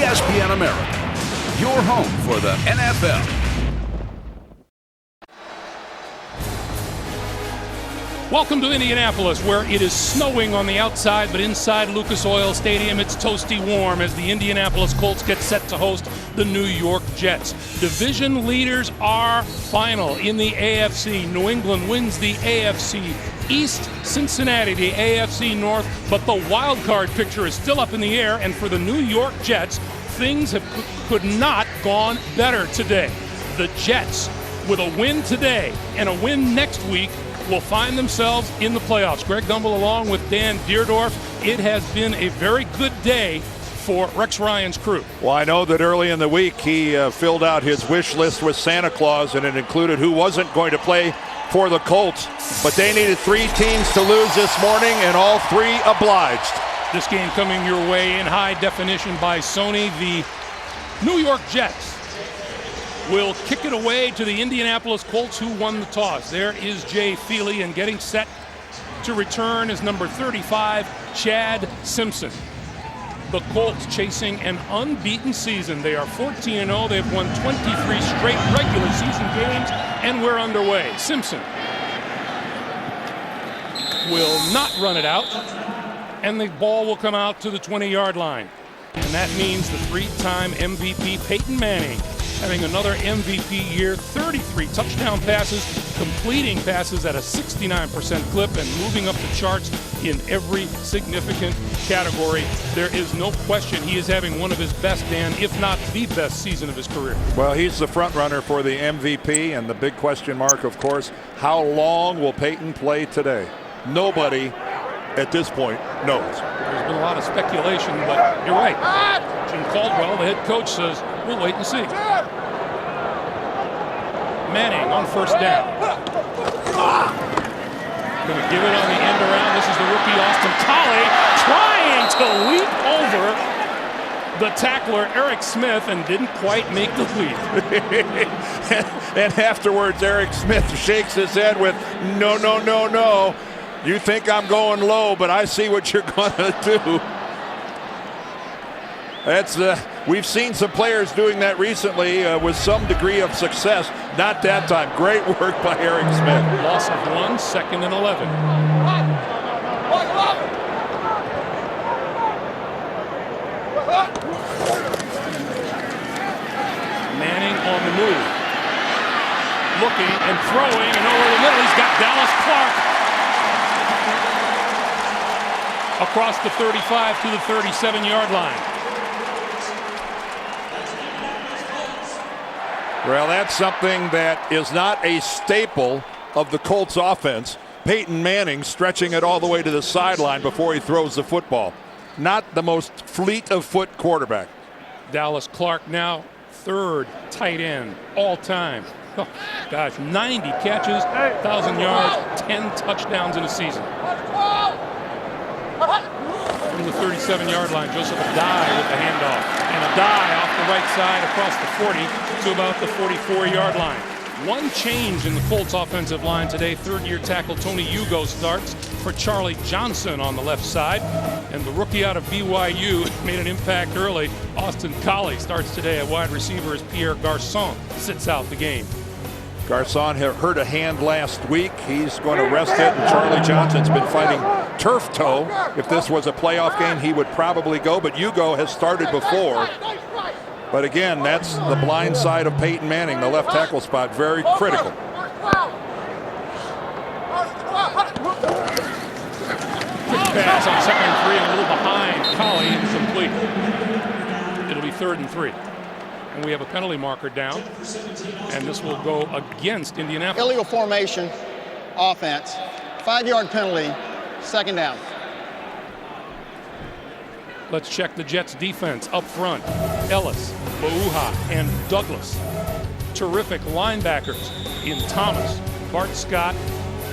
ESPN America, your home for the NFL. Welcome to Indianapolis, where it is snowing on the outside, but inside Lucas Oil Stadium, it's toasty warm as the Indianapolis Colts get set to host the New York Jets. Division leaders are final in the AFC. New England wins the AFC East, Cincinnati the AFC North, but the wild card picture is still up in the air, and for the New York Jets, things could not gone better today. The Jets, with a win today and a win next week, will find themselves in the playoffs. Greg Gumbel along with Dan Deerdorf. It has been a very good day for Rex Ryan's crew. Well, I know that early in the week he filled out his wish list with Santa Claus, and it included who wasn't going to play for the Colts. But they needed 3 teams to lose this morning, and all 3 obliged. This game coming your way in high definition by Sony. The New York Jets will kick it away to the Indianapolis Colts, who won the toss. There is Jay Feely, and getting set to return is number 35, Chad Simpson. The Colts chasing an unbeaten season. They are 14-0. They've won 23 straight regular season games, and we're underway. Simpson will not run it out, and the ball will come out to the 20-yard line. And that means the 3-time MVP Peyton Manning having another MVP year, 33 touchdown passes, completing passes at a 69% clip, and moving up the charts in every significant category. There is no question he is having one of his best, Dan, if not the best season of his career. Well, he's the front runner for the MVP, and the big question mark, of course, how long will Peyton play today? Nobody at this point knows. There's been a lot of speculation, but you're right. Jim Caldwell, the head coach, says we'll wait and see. Manning on first down. Going to give it on the end around. This is the rookie Austin Collie trying to leap over the tackler Eric Smith and didn't quite make the leap. And afterwards, Eric Smith shakes his head with no, no, no, no. You think I'm going low, but I see what you're going to do. That's we've seen some players doing that recently with some degree of success. Not that time. Great work by Eric Smith. Loss of 1, 2nd and 11. Manning on the move. Looking and throwing, and over the middle, he's got Dallas Clark across the 35 to the 37-yard line. Well, that's something that is not a staple of the Colts offense. Peyton Manning stretching it all the way to the sideline before he throws the football. Not the most fleet of foot quarterback. Dallas Clark now 3rd tight end all time. Oh, gosh, 90 catches, 1,000 yards, 10 touchdowns in a season. From the 37-yard line, Joseph Adai with the handoff. And Adai off the right side across the 40 to about the 44-yard line. One change in the Colts offensive line today. 3rd-year tackle Tony Hugo starts for Charlie Johnson on the left side. And the rookie out of BYU made an impact early. Austin Collie starts today at wide receiver as Pierre Garçon sits out the game. Garçon hurt a hand last week. He's going to rest it, and Charlie Johnson's been fighting turf toe. If this was a playoff game, he would probably go, but Hugo has started before. But again, that's the blind side of Peyton Manning, the left tackle spot, very critical. Quick pass on 2nd and 3, and a little behind. Collie, incomplete. It'll be 3rd and 3. And we have a penalty marker down, and this will go against Indianapolis. Illegal formation, offense, 5-yard penalty, 2nd down. Let's check the Jets defense up front. Ellis, Bauha, and Douglas. Terrific linebackers in Thomas, Bart Scott,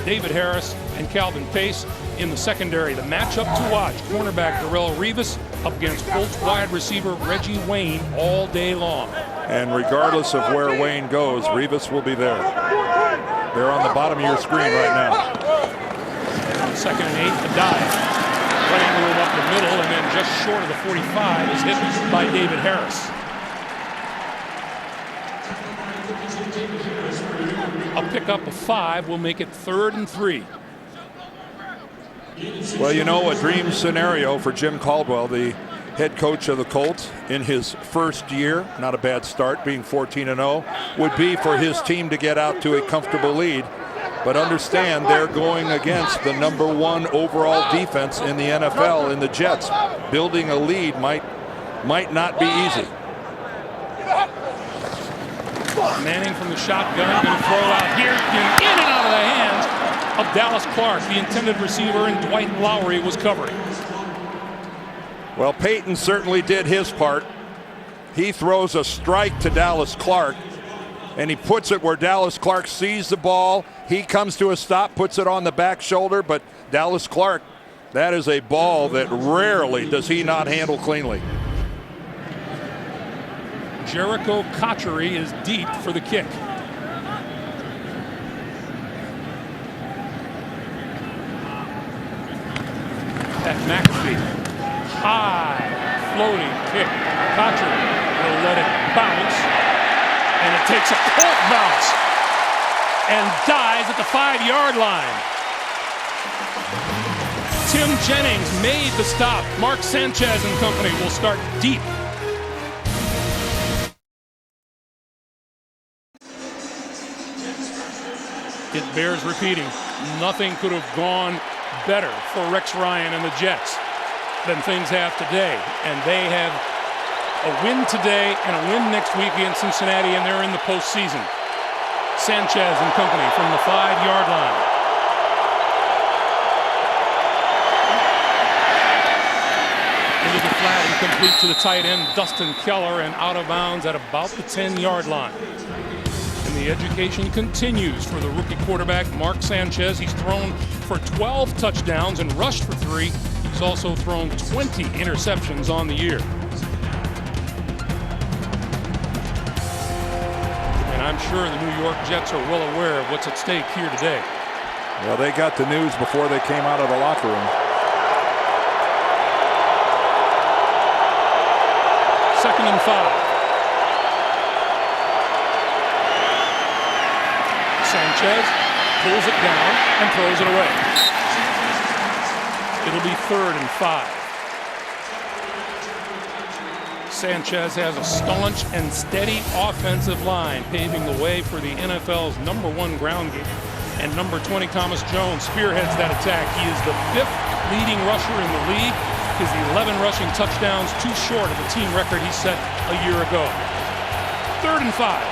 David Harris, and Calvin Pace. In the secondary, the matchup to watch, cornerback Darrelle Revis up against Colts wide receiver Reggie Wayne all day long. And regardless of where Wayne goes, Revis will be there. They're on the bottom of your screen right now. 2nd and 8, Adai. cutting room up the middle, and then just short of the 45 is hit by David Harris. A pickup of 5 will make it 3rd and 3. Well, you know, a dream scenario for Jim Caldwell, the head coach of the Colts, in his first year, not a bad start, being 14-0, would be for his team to get out to a comfortable lead. But understand, they're going against the #1 overall defense in the NFL in the Jets. Building a lead might not be easy. Manning from the shotgun, going to throw out here, in and out of the hands of Dallas Clark, the intended receiver, and Dwight Lowry was covering. Well, Peyton certainly did his part. He throws a strike to Dallas Clark, and he puts it where Dallas Clark sees the ball. He comes to a stop, puts it on the back shoulder, but Dallas Clark, that is a ball that rarely does he not handle cleanly. Jericho Cotchery is deep for the kick. At McAfee, high floating kick. Cotchery will let it bounce, and it takes a court bounce and dies at the 5-yard line. Tim Jennings made the stop. Mark Sanchez and company will start deep. It bears repeating, nothing could have gone better for Rex Ryan and the Jets than things have today. And they have a win today and a win next week against Cincinnati, and they're in the postseason. Sanchez and company from the 5-yard line. Into the flat and complete to the tight end, Dustin Keller, and out of bounds at about the 10-yard line. The education continues for the rookie quarterback, Mark Sanchez. He's thrown for 12 touchdowns and rushed for 3. He's also thrown 20 interceptions on the year. And I'm sure the New York Jets are well aware of what's at stake here today. Well, they got the news before they came out of the locker room. 2nd and 5. Sanchez pulls it down and throws it away. It'll be 3rd and 5. Sanchez has a staunch and steady offensive line, paving the way for the NFL's #1 ground game. And number 20, Thomas Jones, spearheads that attack. He is the 5th leading rusher in the league. His 11 rushing touchdowns, too short of the team record he set a year ago. 3rd and 5.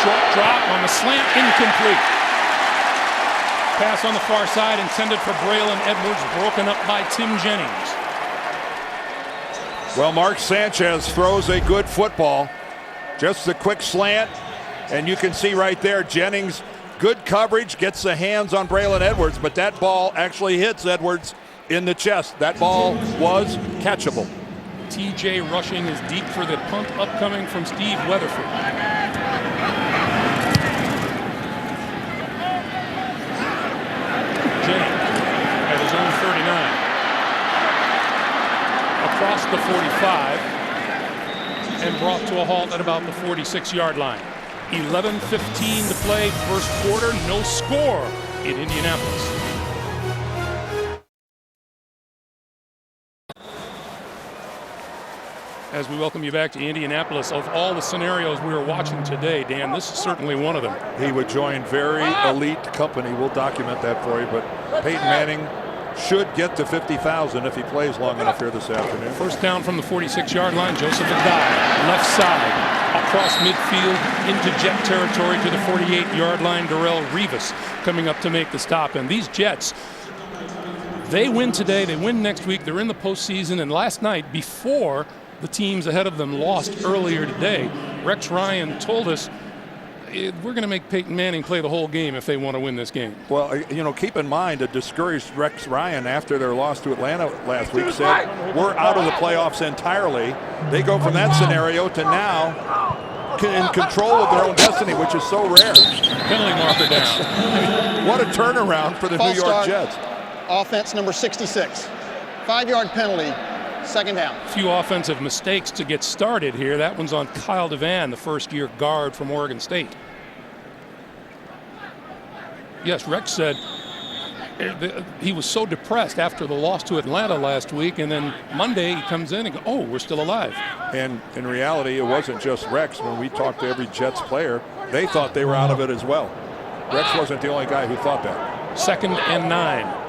Short drop on the slant, incomplete. Pass on the far side intended for Braylon Edwards, broken up by Tim Jennings. Well, Mark Sanchez throws a good football. Just a quick slant, and you can see right there, Jennings, good coverage, gets the hands on Braylon Edwards, but that ball actually hits Edwards in the chest. That ball was catchable. TJ rushing is deep for the punt upcoming from Steve Weatherford. Jennings at his own 39. Across the 45 and brought to a halt at about the 46-yard line. 11:15 to play, first quarter, no score in Indianapolis. As we welcome you back to Indianapolis, of all the scenarios we were watching today, Dan, this is certainly one of them. He would join very elite company. We'll document that for you, but Peyton Manning should get to 50,000 if he plays long enough here this afternoon. First down from the 46-yard line, Joseph Adai, left side, across midfield into Jet territory to the 48-yard line. Darrelle Revis coming up to make the stop. And these Jets, they win today, they win next week, they're in the postseason. And last night, before the teams ahead of them lost earlier today, Rex Ryan told us we're going to make Peyton Manning play the whole game if they want to win this game. Well, you know, keep in mind a discouraged Rex Ryan after their loss to Atlanta last week said, we're out of the playoffs entirely. They go from that scenario to now in control of their own destiny, which is so rare. Penalty marker down. What a turnaround for the New York Jets. Offense number 66. 5-yard penalty, second down. Few offensive mistakes to get started here. That one's on Kyle Devan, the first-year guard from Oregon State. Yes, Rex said he was so depressed after the loss to Atlanta last week, and then Monday he comes in and goes, oh, we're still alive. And in reality, it wasn't just Rex. When we talked to every Jets player, they thought they were out of it as well. Rex wasn't the only guy who thought that. 2nd and 9.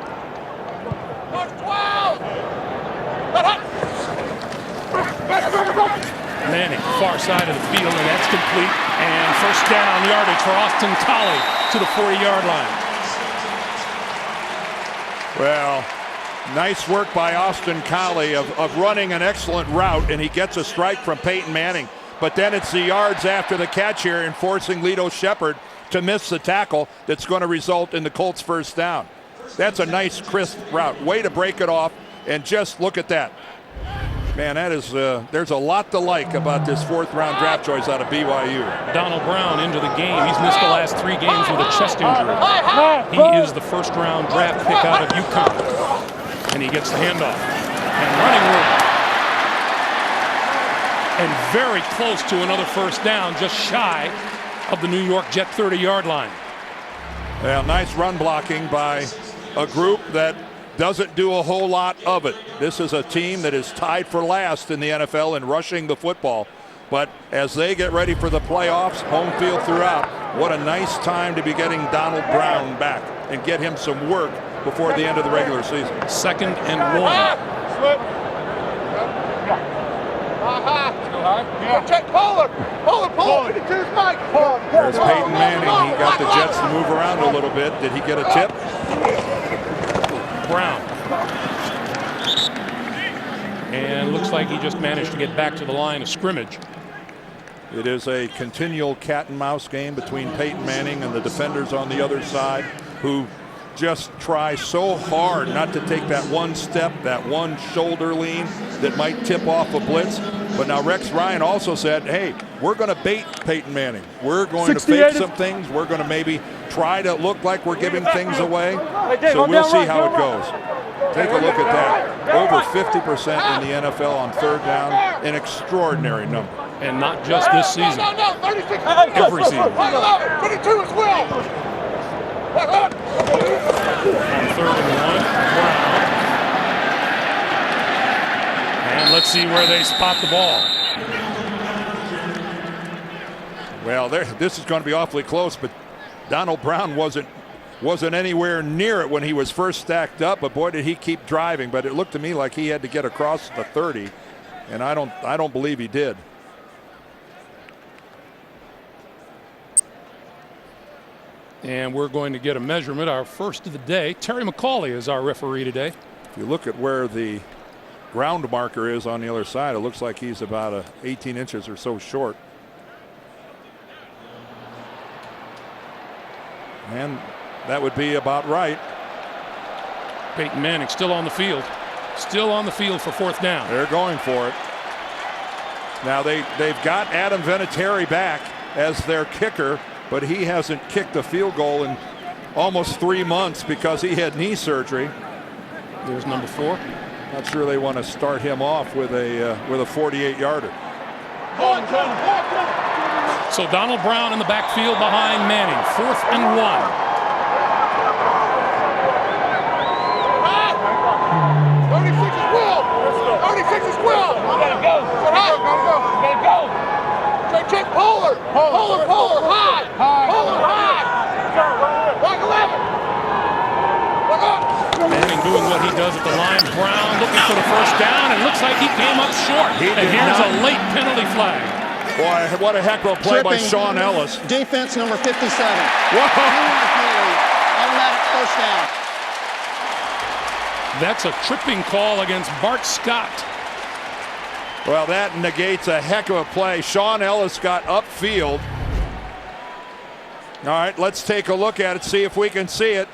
Manning, far side of the field, and that's complete. And first down yardage for Austin Collie to the 40-yard line. Well, nice work by Austin Collie of running an excellent route, and he gets a strike from Peyton Manning. But then it's the yards after the catch here and forcing Lito Shepherd to miss the tackle that's going to result in the Colts' first down. That's a nice, crisp route. Way to break it off, and just look at that. Man, that is there's a lot to like about this 4th-round draft choice out of BYU. Donald Brown into the game. He's missed the last 3 games with a chest injury. He is the 1st-round draft pick out of UConn. And he gets the handoff. And running room. And very close to another first down, just shy of the New York Jet 30-yard line. Well, nice run blocking by a group that doesn't do a whole lot of it. This is a team that is tied for last in the NFL in rushing the football. But as they get ready for the playoffs, home field throughout, what a nice time to be getting Donald Brown back and get him some work before the end of the regular season. 2nd and 1. Check Pollard. Pollard. There's Peyton Manning. He got the Jets to move around a little bit. Did he get a tip? Brown. And looks like he just managed to get back to the line of scrimmage. It is a continual cat and mouse game between Peyton Manning and the defenders on the other side, who just try so hard not to take that one step, that one shoulder lean that might tip off a blitz. But now Rex Ryan also said, hey, we're going to bait Peyton Manning. We're going to fake some things. We're going to maybe try to look like we're giving things away. So we'll see how it goes. Take a look at that. Over 50% in the NFL on 3rd down, an extraordinary number. And not just this season. No, 36. Every season. 22 as well. On 3rd and 1, Brown. And let's see where they spot the ball. Well, this is going to be awfully close, but Donald Brown wasn't anywhere near it when he was first stacked up, but boy did he keep driving. But it looked to me like he had to get across the 30, and I don't believe he did. And we're going to get a measurement, our first of the day. Terry McCauley is our referee today. If you look at where the ground marker is on the other side, it looks like he's about 18 inches or so short. And that would be about right. Peyton Manning still on the field. Still on the field for 4th down. They're going for it. Now they've got Adam Vinatieri back as their kicker, but he hasn't kicked a field goal in almost 3 months because he had knee surgery. There's number 4. Not sure they want to start him off with a 48-yarder. So Donald Brown in the backfield behind Manning. 4th and 1. 36 is Will. 36 is Will. You gotta go. You gotta go. Check Pollard. Pollard high. Pollard high. Block 11. Manning doing what he does at the line. Brown looking for the first down, and looks like he came up short. And here's a late penalty flag. Boy, what a heck of a play by Sean Ellis. Defense number 57. Whoa. Automatic first down. That's a tripping call against Bart Scott. Well, that negates a heck of a play. Sean Ellis got upfield All right, let's take a look at it, see if we can see it.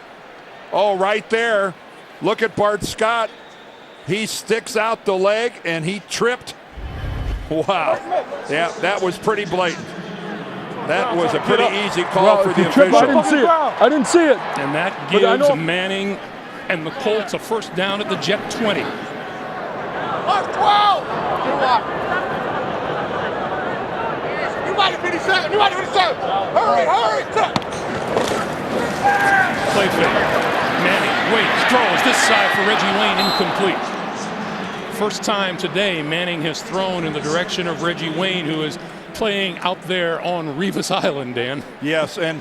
Oh, right there. Look at Bart Scott. He sticks out the leg, and he tripped. Wow. Yeah, that was pretty blatant. That was a pretty easy call for the official. I didn't see it. I didn't see it. And that gives Manning and the Colts a first down at the Jet 20. Mark 12! You might have 57. You might have 57. Hurry, hurry. Play fake. Manning waits, throws this side for Reggie Wayne, incomplete. First time today Manning has thrown in the direction of Reggie Wayne, who is playing out there on Revis Island, Dan. Yes, and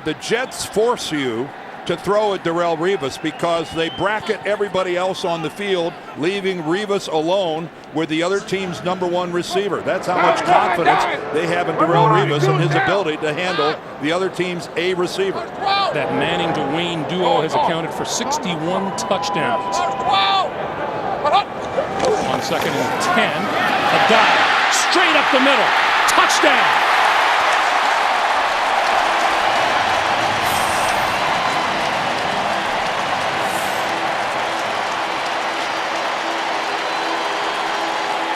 the Jets force you to throw at Darrelle Revis because they bracket everybody else on the field, leaving Revis alone with the other team's #1 receiver. That's how much confidence they have in Darrelle Revis and his ability to handle the other team's A receiver. That Manning to Wayne duo has accounted for 61 touchdowns. On 2nd and 10, a dive, straight up the middle, touchdown!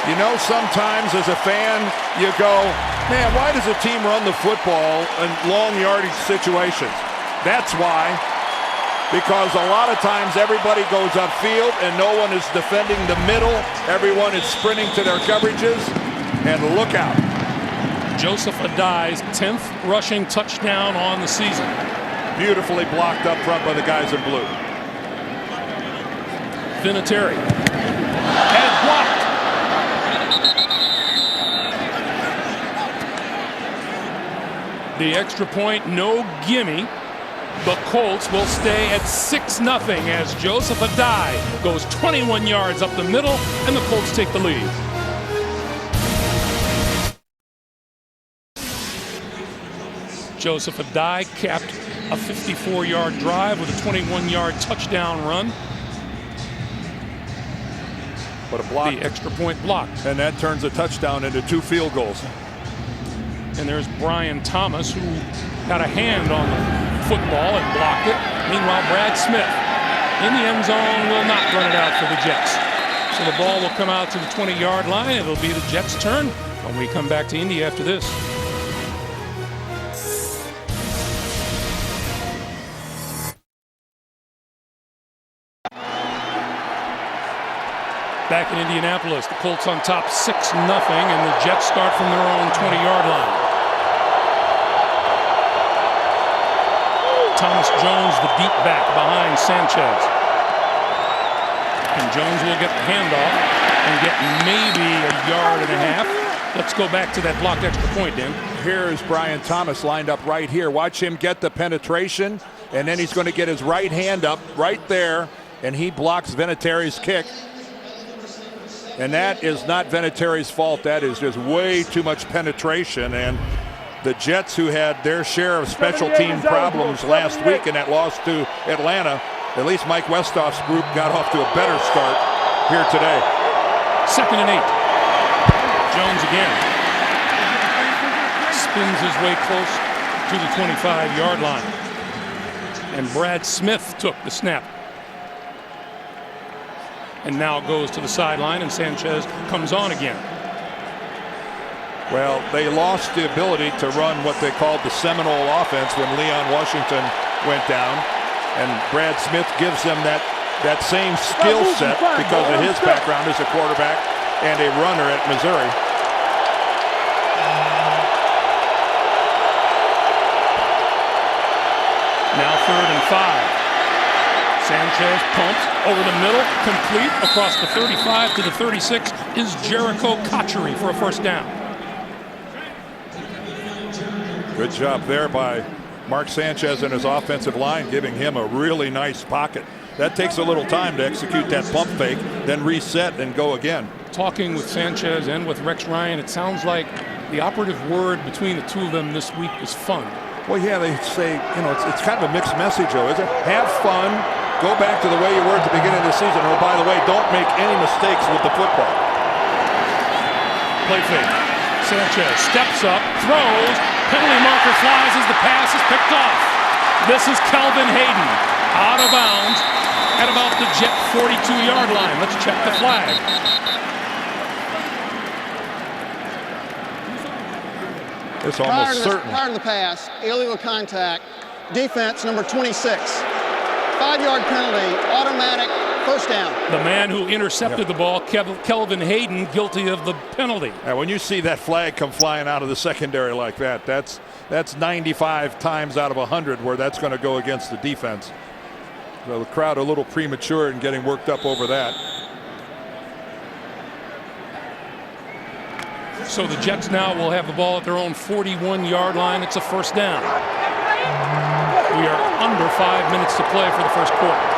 You know, sometimes as a fan, you go, man, why does a team run the football in long yardage situations? That's why. Because a lot of times everybody goes upfield and no one is defending the middle. Everyone is sprinting to their coverages. And look out. Joseph Adai's 10th rushing touchdown on the season. Beautifully blocked up front by the guys in blue. Vinatieri had it blocked. The extra point, no gimme. The Colts will stay at 6-0 as Joseph Adai goes 21 yards up the middle, and the Colts take the lead. Joseph Adai capped a 54-yard drive with a 21-yard touchdown run. But a block. The extra point blocked. And that turns a touchdown into 2 field goals. And there's Brian Thomas, who got a hand on the football and blocked it. Meanwhile, Brad Smith in the end zone will not run it out for the Jets. So the ball will come out to the 20-yard line. It'll be the Jets' turn when we come back to Indy after this. Back in Indianapolis, the Colts on top 6-0, and the Jets start from their own 20-yard line. Thomas Jones, the deep back behind Sanchez. And Jones will get the handoff and get maybe a yard and a half. Let's go back to that blocked extra point, Dan. Here's Brian Thomas lined up right here. Watch him get the penetration, and then he's going to get his right hand up right there, and he blocks Vinatieri's kick. And that is not Vinatieri's fault. That is just way too much penetration. And the Jets, who had their share of special team problems last week in that loss to Atlanta, at least Mike Westhoff's group got off to a better start here today. 2nd and 8. Jones again. Spins his way close to the 25-yard line. And Brad Smith took the snap. And now goes to the sideline, and Sanchez comes on again. Well, they lost the ability to run what they called the Seminole offense when Leon Washington went down. And Brad Smith gives them that same skill set because of his background as a quarterback and a runner at Missouri. Now 3rd and 5. Sanchez pumps over the middle, complete across the 35 to the 36 is Jericho Cotchery for a first down. Good job there by Mark Sanchez and his offensive line, giving him a really nice pocket. That takes a little time to execute that pump fake, then reset and go again. Talking with Sanchez and with Rex Ryan, it sounds like the operative word between the two of them this week is fun. Well, yeah, they say, you know, it's kind of a mixed message, though, isn't it? Have fun. Go back to the way you were at the beginning of the season. Oh, by the way, don't make any mistakes with the football. Play fake. Sanchez steps up, throws, penalty marker flies as the pass is picked This is Kelvin Hayden, out of bounds at about the Jet 42-yard line. Let's check the flag. It's almost certain. Prior to the pass, illegal contact, defense number 26. 5-yard penalty, automatic first down. The man who intercepted the ball, Kelvin Hayden, guilty of the penalty. And when you see that flag come flying out of the secondary like that, that's 95 times out of 100 where that's going to go against the defense. So the crowd a little premature in getting worked up over that. So the Jets now will have the ball at their own 41-yard line. It's a first down. We are under 5 minutes to play for the first quarter.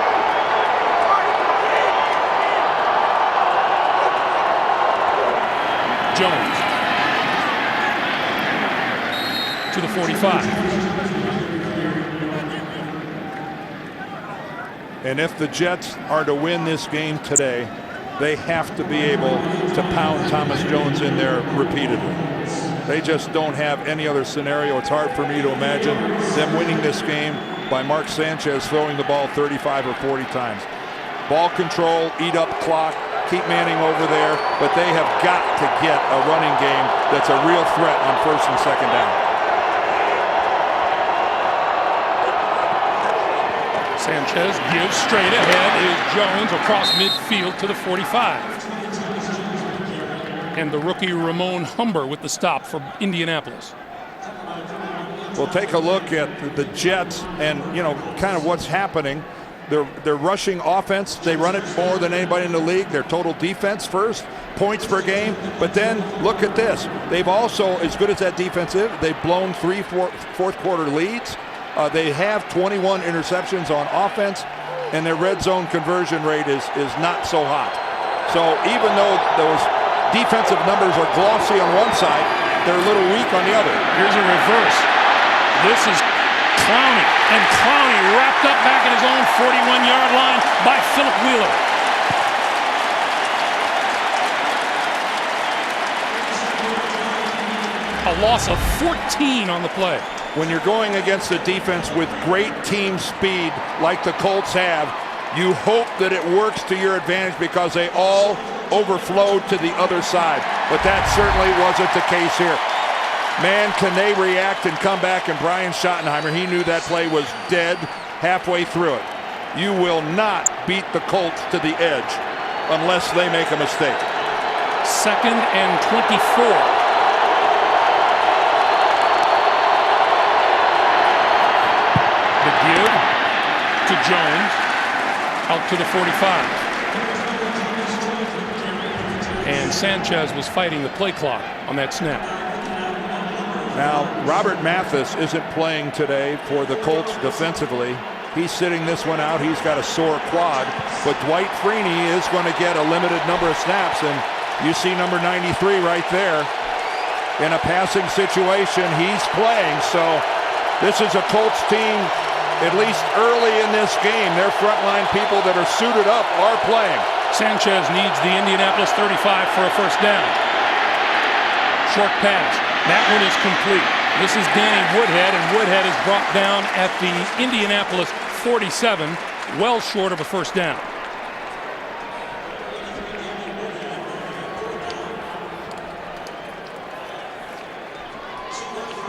Jones to the 45. And if the Jets are to win this game today, they have to be able to pound Thomas Jones in there repeatedly. They just don't have any other scenario. It's hard for me to imagine them winning this game by Mark Sanchez throwing the ball 35 or 40 times. Ball control, eat up clock, keep Manning over there, but they have got to get a running game that's a real threat on first and second down. Sanchez gives straight ahead is Jones across midfield to the 45. And the rookie Ramon Humber with the stop for Indianapolis. We'll take a look at the Jets and, you know, kind of what's happening. They're rushing offense. They run it more than anybody in the league. Their total defense first, points per game. But then look at this. They've also, as good as that defense is, they've blown fourth quarter leads. They have 21 interceptions on offense, and their red zone conversion rate is not so hot. So even though those defensive numbers are glossy on one side, they're a little weak on the other. Here's a reverse. This is Clowney, and Clowney wrapped up back at his own 41-yard line by Philip Wheeler. A loss of 14 on the play. When you're going against a defense with great team speed like the Colts have, you hope that it works to your advantage because they all overflowed to the other side. But that certainly wasn't the case here. Man, can they react and come back, and Brian Schottenheimer, he knew that play was dead halfway through it. You will not beat the Colts to the edge unless they make a mistake. 2nd and 24. The give to Jones, out to the 45. And Sanchez was fighting the play clock on that snap. Now, Robert Mathis isn't playing today for the Colts defensively. He's sitting this one out. He's got a sore quad. But Dwight Freeney is going to get a limited number of snaps. And you see number 93 right there. In a passing situation, he's playing. So this is a Colts team, at least early in this game. Their frontline people that are suited up are playing. Sanchez needs the Indianapolis 35 for a first down. Short pass. That one is complete. This is Danny Woodhead, and Woodhead is brought down at the Indianapolis 47, well short of a first down.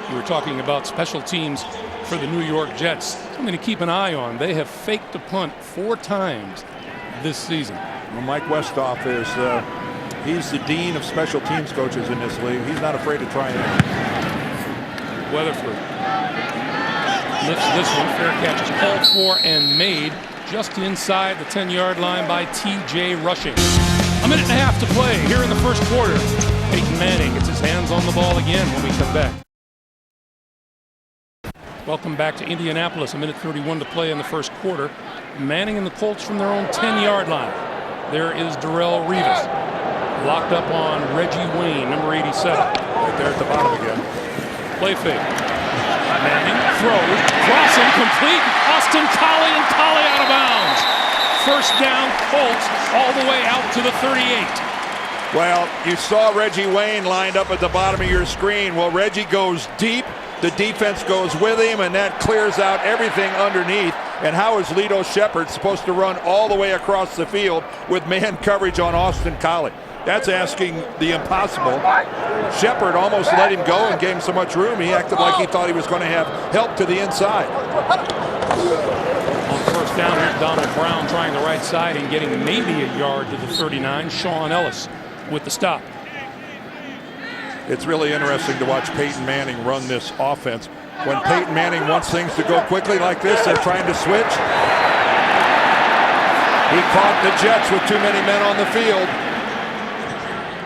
You were talking about special teams for the New York Jets. Something to keep an eye on. They have faked a punt 4 times this season. Well, Mike Westhoff is he's the dean of special teams coaches in this league. He's not afraid to try it. Weatherford lifts this one. Fair catch is called for and made just inside the 10-yard line by T.J. Rushing. A minute and a half to play here in the first quarter. Peyton Manning gets his hands on the ball again when we come back. Welcome back to Indianapolis. A minute 31 to play in the first quarter. Manning and the Colts from their own 10-yard line. There is Darrelle Revis. Locked up on Reggie Wayne, number 87. Right there at the bottom again. Play fake. Manning throws. Crossing complete. Austin Collie, and Collie out of bounds. First down, Colts all the way out to the 38. Well, you saw Reggie Wayne lined up at the bottom of your screen. Well, Reggie goes deep, The defense goes with him, and that clears out everything underneath. And how is Lito Shepard supposed to run all the way across the field with man coverage on Austin Collie? That's asking the impossible. Shepard almost let him go and gave him so much room, he acted like he thought he was going to have help to the inside. On first down here, Donald Brown trying the right side and getting maybe a yard to the 39. Sean Ellis with the stop. It's really interesting to watch Peyton Manning run this offense. When Peyton Manning wants things to go quickly like this, they're trying to switch. He caught the Jets with too many men on the field.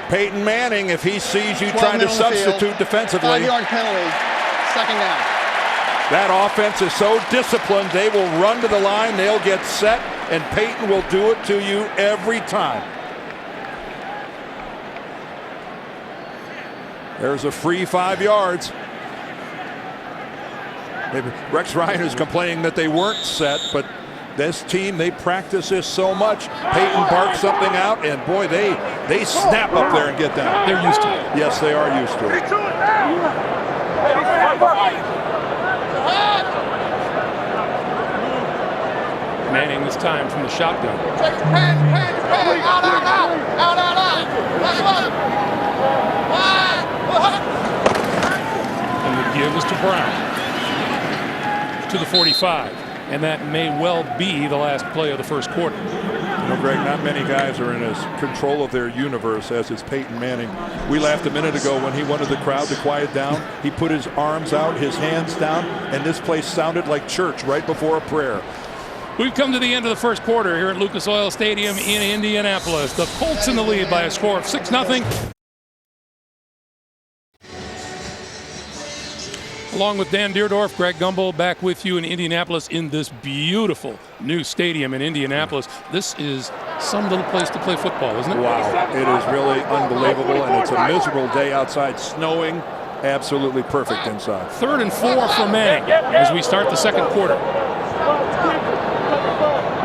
Peyton Manning, if he sees you trying to substitute defensively. 5-yard penalty, second down. That offense is so disciplined, they will run to the line, they'll get set, and Peyton will do it to you every time. There's a free 5 yards. Rex Ryan is complaining that they weren't set, but this team, they practice this so much. Peyton barks something out, and boy, they snap up there and get down. They're used to it. Yes, they are used to it. Manning this time from the shotgun. And the give is to Brown. To the 45. And that may well be the last play of the first quarter. You know, Greg, not many guys are in as control of their universe as is Peyton Manning. We laughed a minute ago when he wanted the crowd to quiet down. He put his arms out, his hands down, and this place sounded like church right before a prayer. We've come to the end of the first quarter here at Lucas Oil Stadium in Indianapolis. The Colts in the lead by a score of 6-0. Along with Dan Deerdorf, Greg Gumbel back with you in Indianapolis in this beautiful new stadium in Indianapolis. This is some little place to play football, isn't it? Wow, it is really unbelievable, and it's a miserable day outside, snowing, absolutely perfect inside. 3rd and 4 for Manning as we start the second quarter.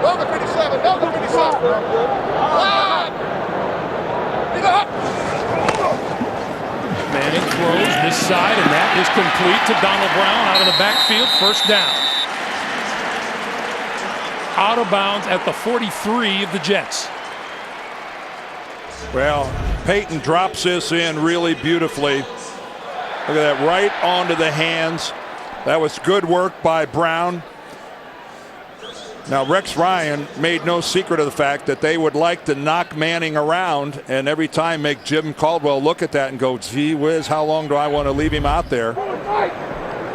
Number 57, number 57. Manning throws this side, and that is complete to Donald Brown out of the backfield. First down. Out of bounds at the 43 of the Jets. Well, Peyton drops this in really beautifully. Look at that, right onto the hands. That was good work by Brown. Now, Rex Ryan made no secret of the fact that they would like to knock Manning around and every time make Jim Caldwell look at that and go, gee whiz, how long do I want to leave him out there?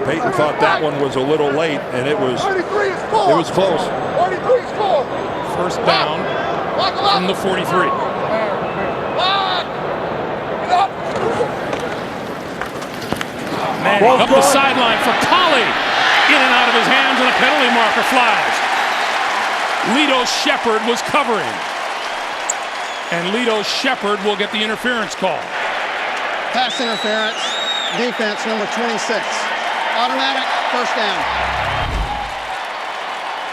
Peyton thought that one was a little late, and it was close. First down from the 43. Manning up the sideline for Collie. In and out of his hands, and a penalty marker flies. Lito Shepard was covering. And Lito Shepard will get the interference call. Pass interference, defense number 26. Automatic, first down.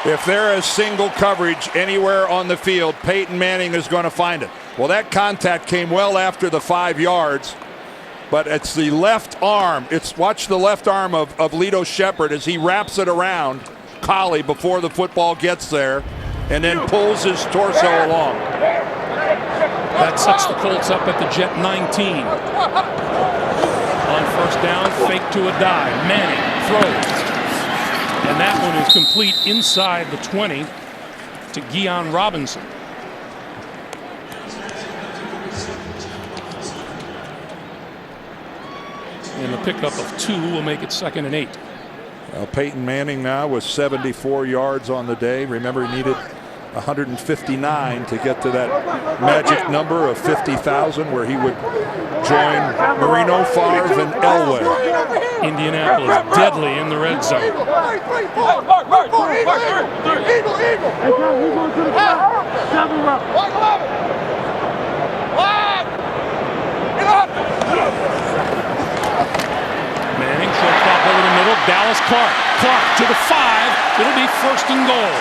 If there is single coverage anywhere on the field, Peyton Manning is going to find it. Well, that contact came well after the 5 yards, but it's the left arm. Watch the left arm of Lito Shepard as he wraps it around Collie before the football gets there and then pulls his torso along. That sets the Colts up at the Jet 19. On first down, fake to a dive. Manning throws. And that one is complete inside the 20 to Guion Robinson. And the pickup of 2 will make it 2nd and 8. Well, Peyton Manning now with 74 yards on the day. Remember, he needed 159 to get to that magic number of 50,000 where he would join Marino, Favre, and Elway. Indianapolis deadly in the red zone. Manning, short pop over the middle. Dallas Clark. Clark to the 5. It'll be 1st and goal.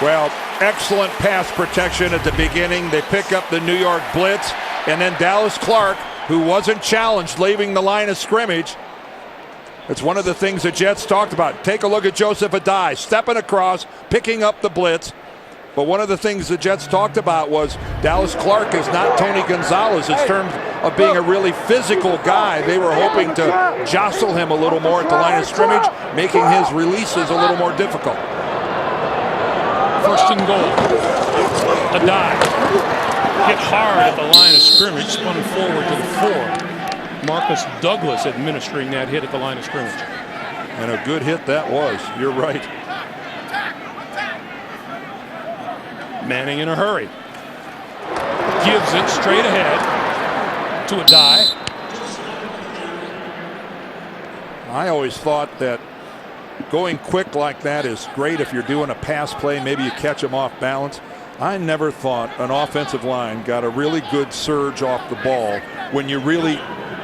Well, excellent pass protection at the beginning. They pick up the New York blitz, and then Dallas Clark who wasn't challenged leaving the line of scrimmage. It's one of the things the Jets talked about. Take a look at Joseph Adai, stepping across, picking up the blitz. But one of the things the Jets talked about was Dallas Clark is not Tony Gonzalez in terms of being a really physical guy. They were hoping to jostle him a little more at the line of scrimmage, making his releases a little more difficult. First and goal. Adai hit hard at the line of scrimmage, spun forward to the 4. Marcus Douglas administering that hit at the line of scrimmage. And a good hit that was. You're right. Manning in a hurry. Gives it straight ahead to Adai. I always thought that going quick like that is great if you're doing a pass play. Maybe you catch them off balance. I never thought an offensive line got a really good surge off the ball when you really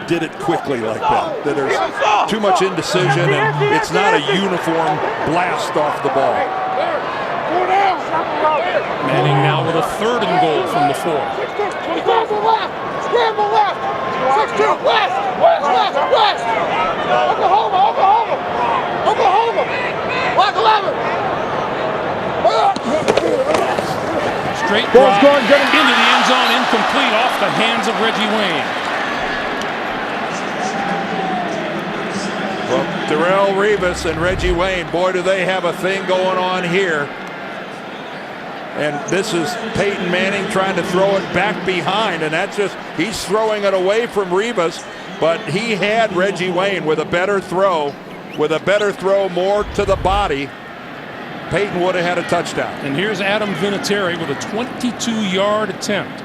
did it quickly like that. That there's too much indecision and it's not a uniform blast off the ball. Manning now with a 3rd and goal from the 4. Scramble left! Scramble left! 6-2 west! West! West! Oklahoma! Oklahoma! Oklahoma! Black 11! Straight drive into the end zone, incomplete off the hands of Reggie Wayne. Well, Darrelle Revis and Reggie Wayne, boy, do they have a thing going on here. And this is Peyton Manning trying to throw it back behind, and that's just, he's throwing it away from Revis, but he had Reggie Wayne with a better throw, more to the body. Peyton would have had a touchdown. And here's Adam Vinatieri with a 22-yard attempt.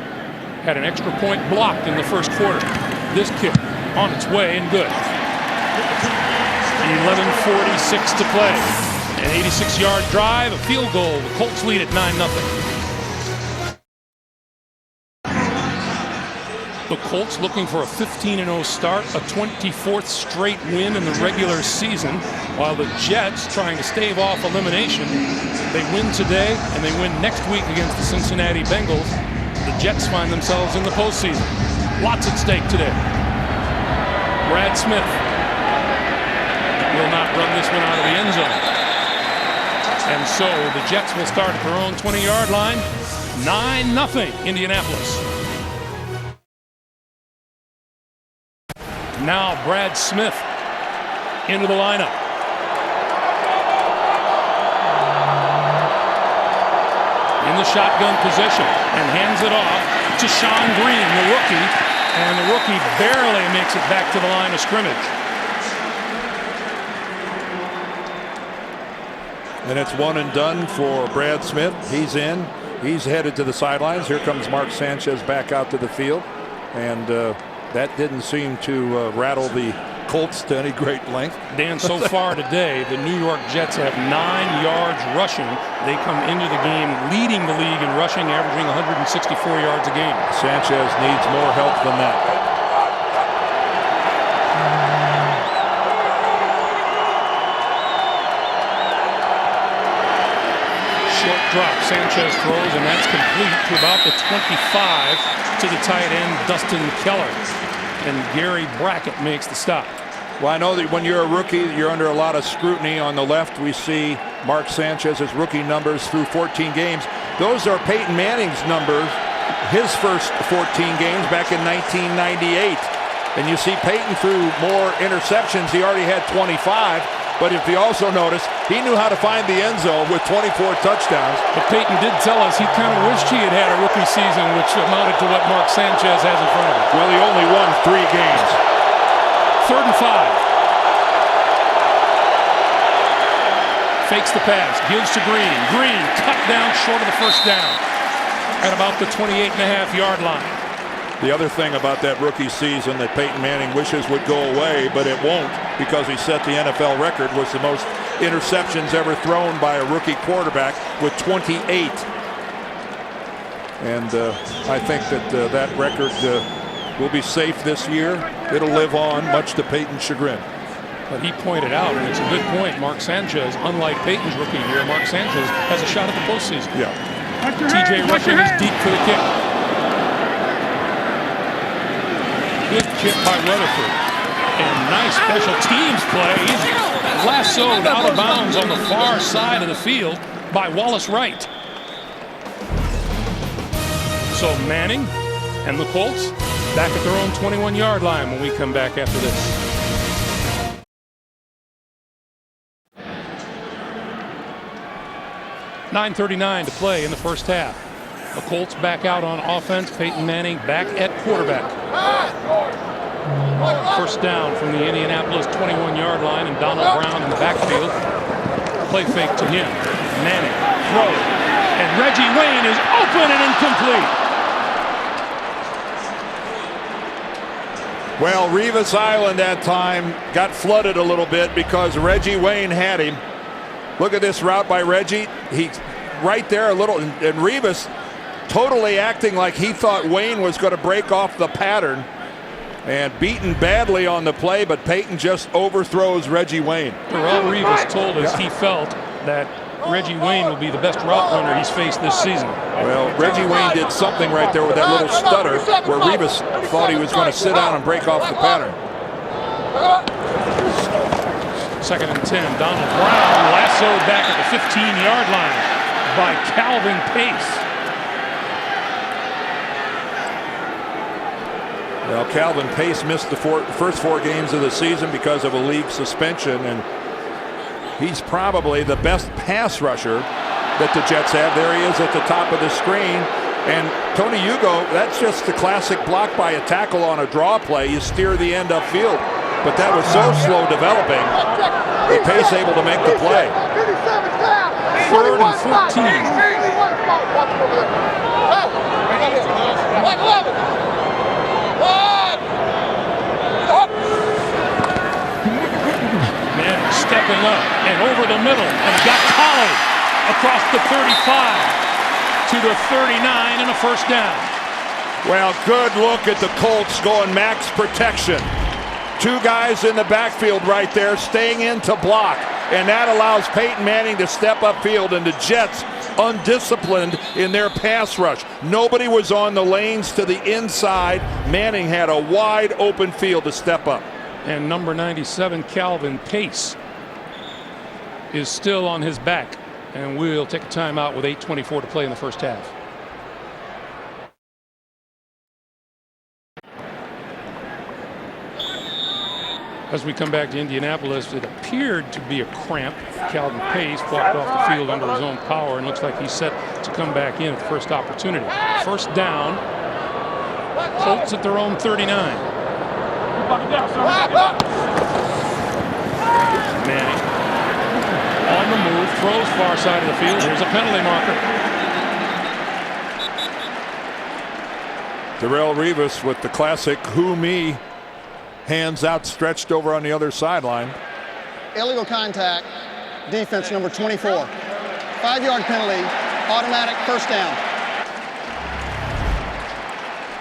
Had an extra point blocked in the first quarter. This kick on its way and good. 11:46 to play. An 86-yard drive, a field goal. The Colts lead at 9-0. The Colts looking for a 15-0 start, a 24th straight win in the regular season, while the Jets trying to stave off elimination. They win today, and they win next week against the Cincinnati Bengals. The Jets find themselves in the postseason. Lots at stake today. Brad Smith will not run this one out of the end zone. And so the Jets will start at their own 20-yard line. 9-0 Indianapolis. Now Brad Smith into the lineup. In the shotgun position and hands it off to Sean Green, the rookie. And the rookie barely makes it back to the line of scrimmage. And it's 1 and done for Brad Smith. He's in. He's headed to the sidelines. Here comes Mark Sanchez back out to the field. And that didn't seem to rattle the Colts to any great length. Dan, so far today, the New York Jets have 9 yards rushing. They come into the game leading the league in rushing, averaging 164 yards a game. Sanchez needs more help than that. Drop. Sanchez throws, and that's complete to about the 25 to the tight end, Dustin Keller. And Gary Brackett makes the stop. Well, I know that when you're a rookie, you're under a lot of scrutiny. On the left, we see Mark Sanchez's rookie numbers through 14 games. Those are Peyton Manning's numbers, his first 14 games back in 1998. And you see Peyton threw more interceptions. He already had 25. But if you also notice, he knew how to find the end zone with 24 touchdowns. But Peyton did tell us he kind of wished he had had a rookie season, which amounted to what Mark Sanchez has in front of him. Well, he only won 3 games. 3rd and 5. Fakes the pass, gives to Green. Green cut down short of the first down at about the 28.5-yard line. The other thing about that rookie season that Peyton Manning wishes would go away, but it won't, because he set the NFL record, was the most interceptions ever thrown by a rookie quarterback with 28. And I think that that record will be safe this year. It'll live on, much to Peyton's chagrin. But he pointed out, and it's a good point, Mark Sanchez, unlike Peyton's rookie year, Mark Sanchez has a shot at the postseason. Yeah. TJ rushing is deep for the kick. Good hit by Weatherford. And nice special teams play. He's lassoed out of bounds on the far side of the field by Wallace Wright. So Manning and the Colts back at their own 21-yard line when we come back after this. .9:39 to play in the first half. The Colts back out on offense. Peyton Manning back at quarterback. First down from the Indianapolis 21-yard line, and Donald Brown in the backfield. Play fake to him. Manning throws, and Reggie Wayne is open and incomplete. Well, Revis Island that time got flooded a little bit because Reggie Wayne had him. Look at this route by Reggie. He's right there a little, and Revis totally acting like he thought Wayne was going to break off the pattern, and beaten badly on the play, but Peyton just overthrows Reggie Wayne. Terrell Revis told us he felt that Reggie Wayne will be the best route runner he's faced this season. Well, Reggie Wayne did something right there with that little stutter where Revis thought he was going to sit down and break off the pattern. Second and 10. Donald Brown lassoed back at the 15-yard line by Calvin Pace. Well, Calvin Pace missed the first 4 games of the season because of a league suspension, and he's probably the best pass rusher that the Jets have. There he is at the top of the screen. And Tony Hugo, that's just the classic block by a tackle on a draw play. You steer the end upfield. But that was so slow developing that Pace able to make the play. 3rd and 14. Man stepping up and over the middle and got Collie across the 35 to the 39 and a first down. Well, good look at the Colts going max protection. 2 guys in the backfield right there staying in to block, and that allows Peyton Manning to step upfield, and the Jets undisciplined in their pass rush. Nobody was on the lanes to the inside. Manning had a wide open field to step up. And number 97, Calvin Pace, is still on his back, and we'll take a timeout with 8:24 to play in the first half. As we come back to Indianapolis, it appeared to be a cramp. Calvin Pace walked off the field under his own power, and looks like he's set to come back in at the first opportunity. First down. Colts at their own 39. Manning on the move, throws far side of the field. Here's a penalty marker. Terrell Revis with the classic "who me," hands outstretched over on the other sideline. Illegal contact, defense number 24. 5-yard penalty, automatic first down.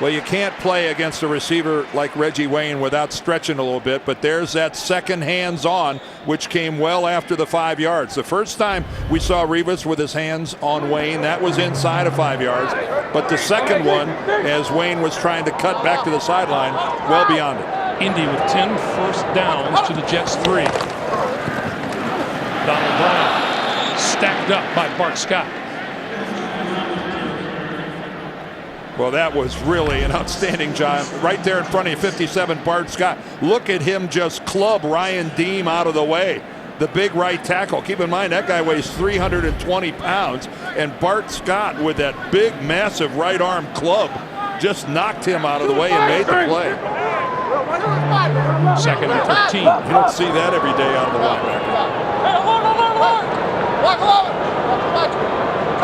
Well, you can't play against a receiver like Reggie Wayne without stretching a little bit, but there's that second hands-on, which came well after the 5 yards. The first time we saw Revis with his hands on Wayne, that was inside of 5 yards, but the second one, as Wayne was trying to cut back to the sideline, well beyond it. Indy with 10 first downs to the Jets 3. Donald Brown stacked up by Bart Scott. Well, that was really an outstanding job. Right there in front of you, 57, Bart Scott. Look at him just club Ryan Deem out of the way. The big right tackle. Keep in mind, that guy weighs 320 pounds. And Bart Scott, with that big, massive right arm club, just knocked him out of the way and made the play. Second and 15. You don't see that every day out of the linebacker.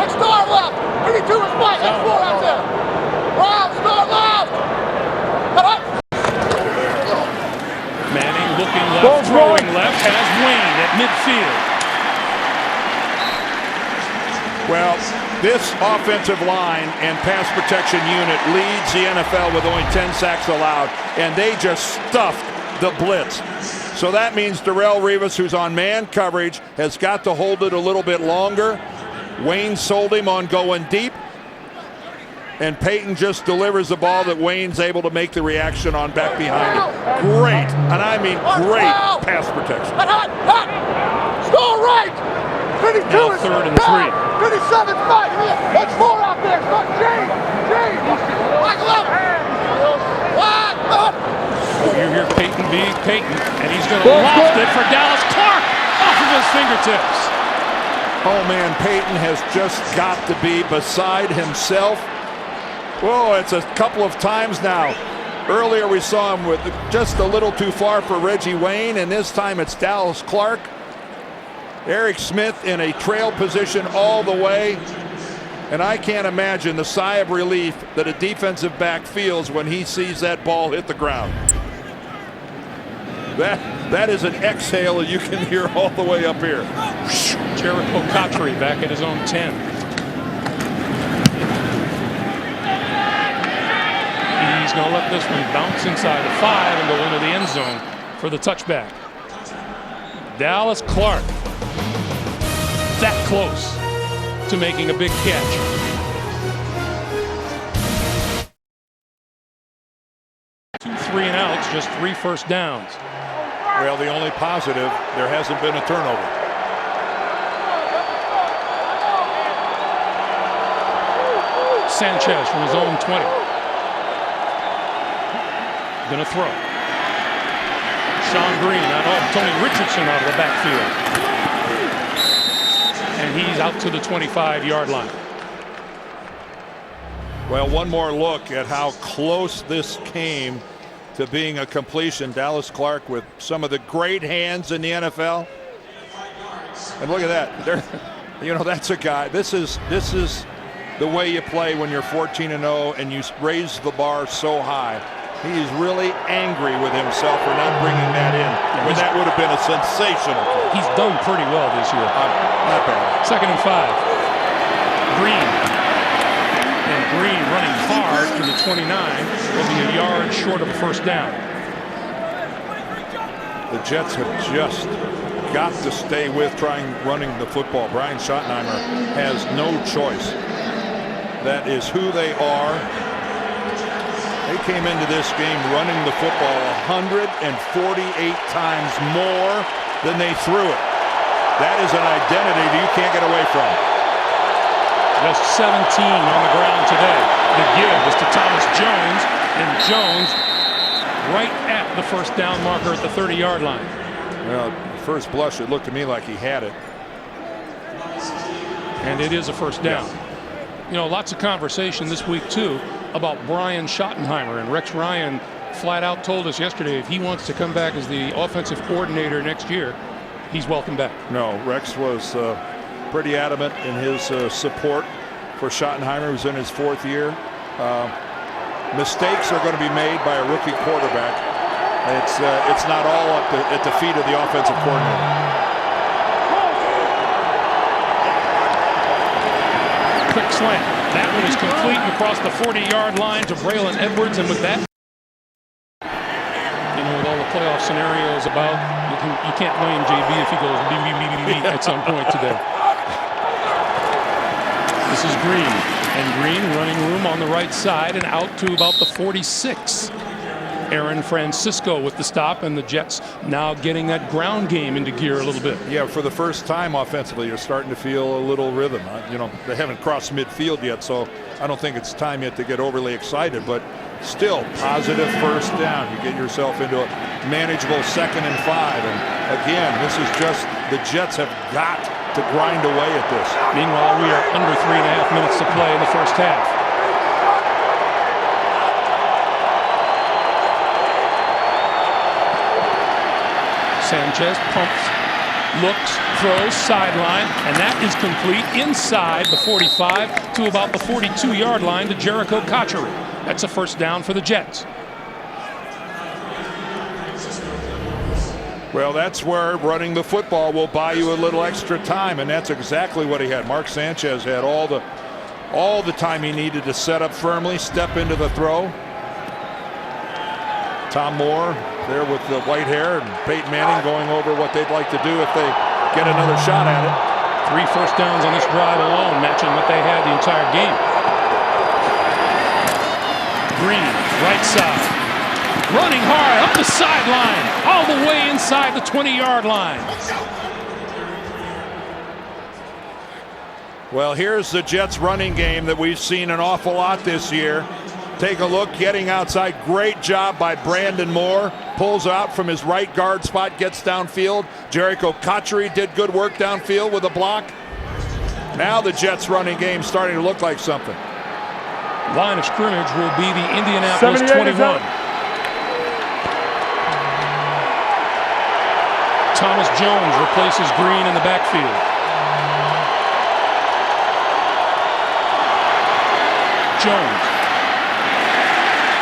Take star left. 32 is right. That's 4 out there. Rob, star left. Manning looking left, throwing left, has Wayne at midfield. Well, this offensive line and pass protection unit leads the NFL with only 10 sacks allowed, and they just stuffed the blitz. So that means Terrell Revis, who's on man coverage, has got to hold it a little bit longer. Wayne sold him on going deep, And Peyton just delivers the ball that Wayne's able to make the reaction on back behind it. Great, and I mean great pass protection. Score right! 52 Now 3rd and 3. 57, 5. That's 4 out there. Start James. Michael up. You hear Peyton being Peyton, and he's going to loft it for Dallas Clark off of his fingertips. Oh man, Peyton has just got to be beside himself. Whoa, it's a couple of times now. Earlier we saw him with just a little too far for Reggie Wayne, and this time it's Dallas Clark. Eric Smith in a trail position all the way. And I can't imagine the sigh of relief that a defensive back feels when he sees that ball hit the ground. That is an exhale that you can hear all the way up here. Jericho Cotchery back at his own 10. He's going to let this one bounce inside the 5 and go into the end zone for the touchback. Dallas Clark that close to making a big catch. Two 3 and outs, just 3 first downs. Well, the only positive, there hasn't been a turnover. Sanchez from his own 20. Gonna throw. Sean Green, Tony Richardson out of the backfield. And he's out to the 25-yard line. Well, one more look at how close this came to being a completion. Dallas Clark with some of the great hands in the NFL. And look at that. That's a guy. This is the way you play when you're 14-0 and you raise the bar so high. He's really angry with himself for not bringing that in. When that would have been a sensational play. He's done pretty well this year. Not bad. 2nd and 5. Green. And Green running hard to the 29 will be a yard short of a first down. The Jets have just got to stay with running the football. Brian Schottenheimer has no choice. That is who they are. They came into this game running the football 148 times more than they threw it. That is an identity that you can't get away from. Just 17 on the ground today. The give is to Thomas Jones, and Jones right at the first down marker at the 30-yard line. Well, first blush, it looked to me like he had it. And it is a first down. Yeah. Lots of conversation this week, too, about Brian Schottenheimer, and Rex Ryan flat out told us yesterday if he wants to come back as the offensive coordinator next year, he's welcome back. No, Rex was pretty adamant in his support for Schottenheimer, who's in his 4th year. Mistakes are going to be made by a rookie quarterback. It's not all at the feet of the offensive coordinator. Quick slant. That one is complete and across the 40-yard line to Braylon Edwards, and with that, with all the playoff scenarios about, you can't blame JB if he goes at some point today. This is Green, and Green running room on the right side and out to about the 46. Aaron Francisco with the stop, and the Jets now getting that ground game into gear a little bit. Yeah, for the first time offensively, you're starting to feel a little rhythm. They haven't crossed midfield yet, so I don't think it's time yet to get overly excited, but still positive first down. You get yourself into a manageable 2nd and 5. And again, this is just the Jets have got to grind away at this. Meanwhile, we are under 3.5 minutes to play in the first half. Sanchez pumps, looks, throws, sideline, and that is complete inside the 45 to about the 42-yard line to Jericho Cotchery. That's a first down for the Jets. Well, that's where running the football will buy you a little extra time, and that's exactly what he had. Mark Sanchez had all the time he needed to set up firmly, step into the throw. Tom Moore there with the white hair, and Peyton Manning going over what they'd like to do if they get another shot at it. 3 first downs on this drive alone, matching what they had the entire game. Green, right side. Running hard up the sideline, all the way inside the 20-yard line. Well, here's the Jets running game that we've seen an awful lot this year. Take a look, getting outside. Great job by Brandon Moore. Pulls out from his right guard spot, gets downfield. Jericho Cotchery did good work downfield with a block. Now the Jets running game starting to look like something. Line of scrimmage will be the Indianapolis 21. Thomas Jones replaces Green in the backfield. Jones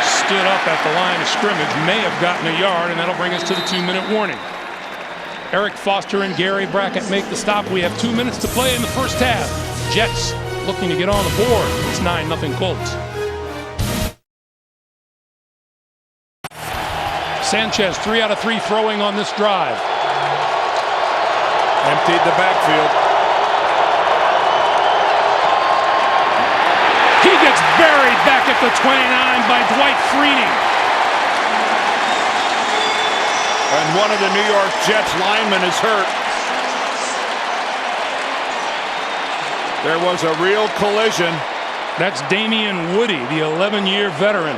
stood up at the line of scrimmage, may have gotten a yard, and that'll bring us to the 2-minute warning. Eric Foster and Gary Brackett make the stop. We have 2 minutes to play in the first half. Jets looking to get on the board. It's 9-0 Colts. Sanchez, 3 out of 3 throwing on this drive. Emptied the backfield. He gets buried back at the 29 by Dwight Freeney. And one of the New York Jets linemen is hurt. There was a real collision. That's Damian Woody, the 11-year veteran.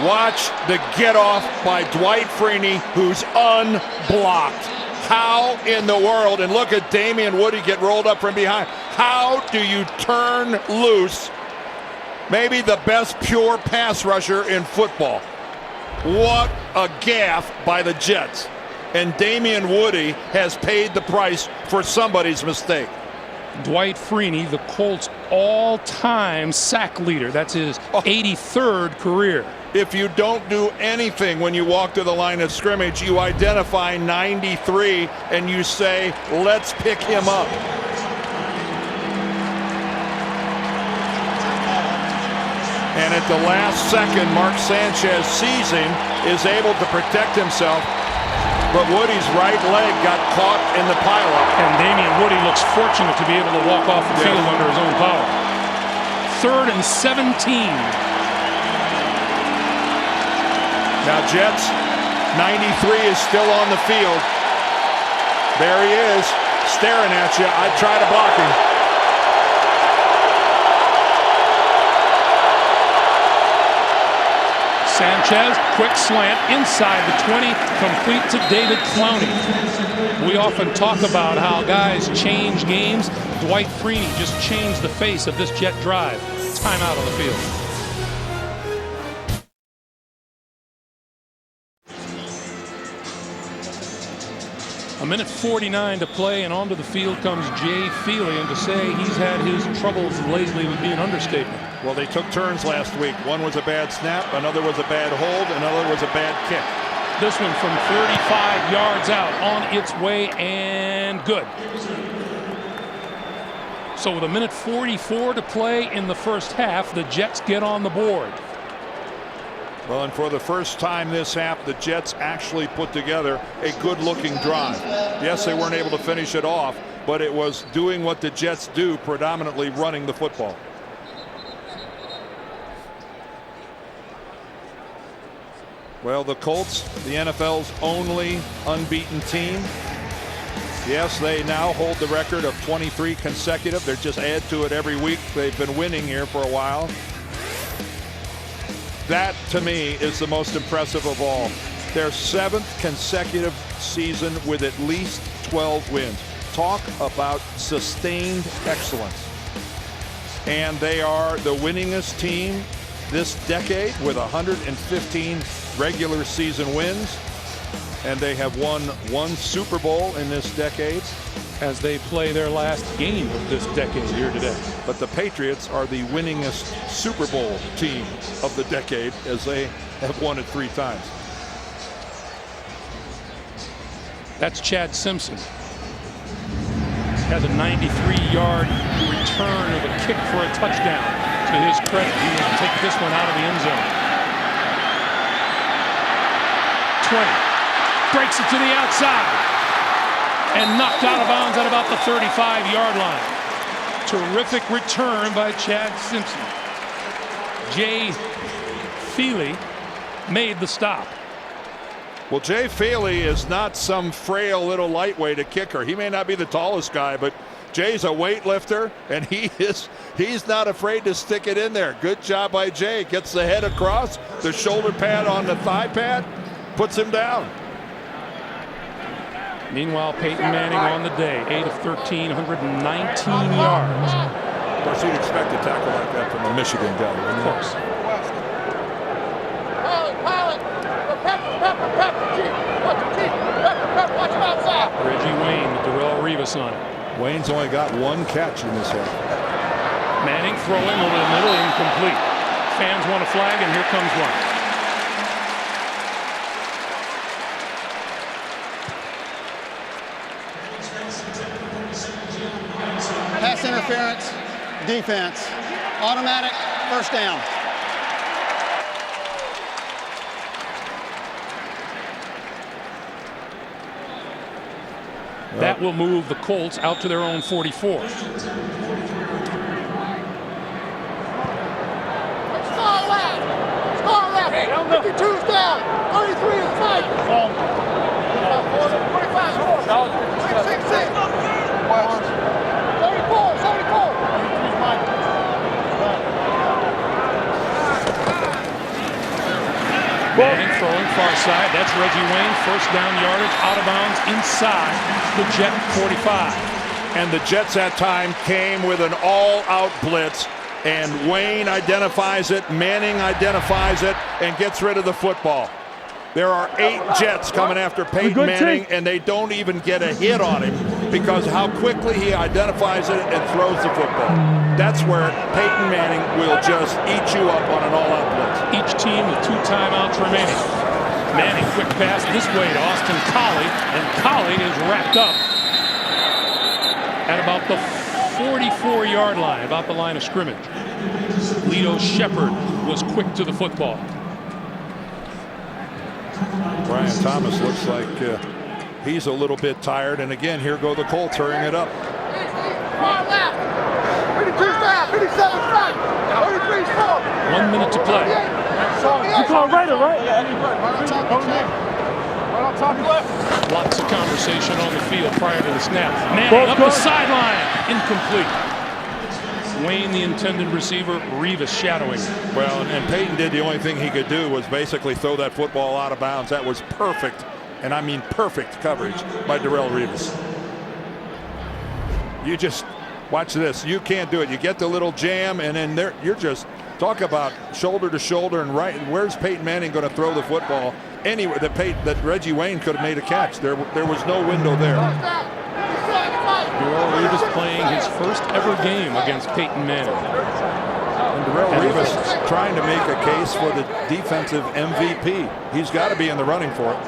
Watch the get off by Dwight Freeney, who's unblocked. How in the world, and look at Damian Woody get rolled up from behind. How do you turn loose maybe the best pure pass rusher in football? What a gaffe by the Jets. And Damian Woody has paid the price for somebody's mistake. Dwight Freeney, the Colts' all-time sack leader. That's his 83rd career. If you don't do anything when you walk to the line of scrimmage, you identify 93 and you say, let's pick him up. And at the last second, Mark Sanchez sees him, is able to protect himself, but Woody's right leg got caught in the pileup. And Damian Woody looks fortunate to be able to walk off the field under his own power. 3rd and 17. Now Jets, 93 is still on the field. There he is, staring at you. I'd try to block him. Sanchez, quick slant inside the 20, complete to David Clowney. We often talk about how guys change games. Dwight Freeney just changed the face of this Jet drive. Timeout on the field. A minute 49 to play, and onto the field comes Jay Feely, and to say he's had his troubles lately would be an understatement. Well, they took turns last week. One was a bad snap, another was a bad hold, another was a bad kick. This one from 35 yards out, on its way, and good. So with a minute 44 to play in the first half, the Jets get on the board. Well, and for the first time this half, the Jets actually put together a good-looking drive. Yes, they weren't able to finish it off, but it was doing what the Jets do, predominantly running the football. Well, the Colts, the NFL's only unbeaten team. Yes, they now hold the record of 23 consecutive. They just add to it every week. They've been winning here for a while. That, to me, is the most impressive of all. Their 7th consecutive season with at least 12 wins. Talk about sustained excellence. And they are the winningest team this decade with 115 regular season wins. And they have won 1 Super Bowl in this decade, as they play their last game of this decade here today. But the Patriots are the winningest Super Bowl team of the decade, as they have won it 3 times. That's Chad Simpson. Has a 93-yard return of a kick for a touchdown. To his credit, he will take this one out of the end zone. 20. Breaks it to the outside. And knocked out of bounds at about the 35-yard line. Terrific return by Chad Simpson. Jay Feely made the stop. Well, Jay Feely is not some frail little lightweight a kicker. He may not be the tallest guy, but Jay's a weightlifter, and he's not afraid to stick it in there. Good job by Jay. Gets the head across, the shoulder pad on the thigh pad, puts him down. Meanwhile, Peyton Manning on the day, 8 of 13, 119 yards. Of course, you'd expect a tackle like that from a Michigan guy. Of course. Reggie Wayne with Darrelle Revis on it. Wayne's only got one catch in this one. Manning throwing over the middle, incomplete. Fans want a flag, and here comes one. Pass interference, defense. Automatic, first down. That will move the Colts out to their own 44. Score left. 52's down. 33 is fight. 74. Manning throwing far side. That's Reggie Wayne. First down yardage out of bounds inside the Jet 45. And the Jets that time came with an all-out blitz, and Wayne identifies it, Manning identifies it, and gets rid of the football. There are 8 Jets coming after Peyton Manning, and they don't even get a hit on him because how quickly he identifies it and throws the football. That's where Peyton Manning will just eat you up on an all-out blitz. Each team with 2 timeouts remaining. Manning, quick pass this way to Austin Collie, and Collie is wrapped up at about the 44-yard line, about the line of scrimmage. Lito Shepard was quick to the football. Brian Thomas looks like he's a little bit tired, and again, here go the Colts hurrying it up. Far left. 52's down. 57's right. 33's full. 1 minute to play. You call Raider, right? Lots of conversation on the field prior to the snap. Manning up the sideline. Incomplete. Wayne, the intended receiver, Revis shadowing. Well, and Peyton did the only thing he could do was basically throw that football out of bounds. That was perfect, and I mean perfect coverage by Darrelle Revis. You just watch this. You can't do it. You get the little jam, and then there you're just talk about shoulder to shoulder and right. Where's Peyton Manning going to throw the football anywhere that Reggie Wayne could have made a catch? There was no window there. Darrelle Revis playing his first ever game against Peyton Manning. And Darrelle Revis trying to make a case for the defensive MVP. He's got to be in the running for it.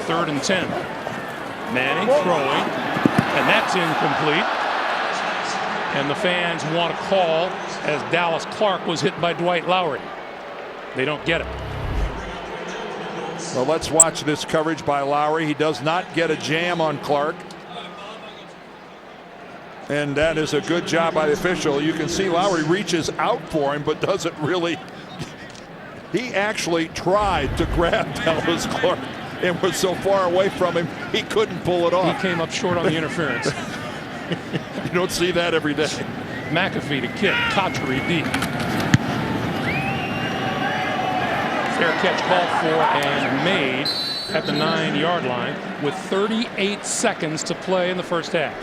3rd and 10. Manning throwing, and that's incomplete. And the fans want a call as Dallas Clark was hit by Dwight Lowry. They don't get it. Well, let's watch this coverage by Lowry. He does not get a jam on Clark. And that is a good job by the official. You can see Lowry reaches out for him, but doesn't really. He actually tried to grab Dallas Clark and was so far away from him, he couldn't pull it off. He came up short on the interference. You don't see that every day. McAfee to kick, Cotchery deep. Fair catch called for and made at the 9-yard line with 38 seconds to play in the first half.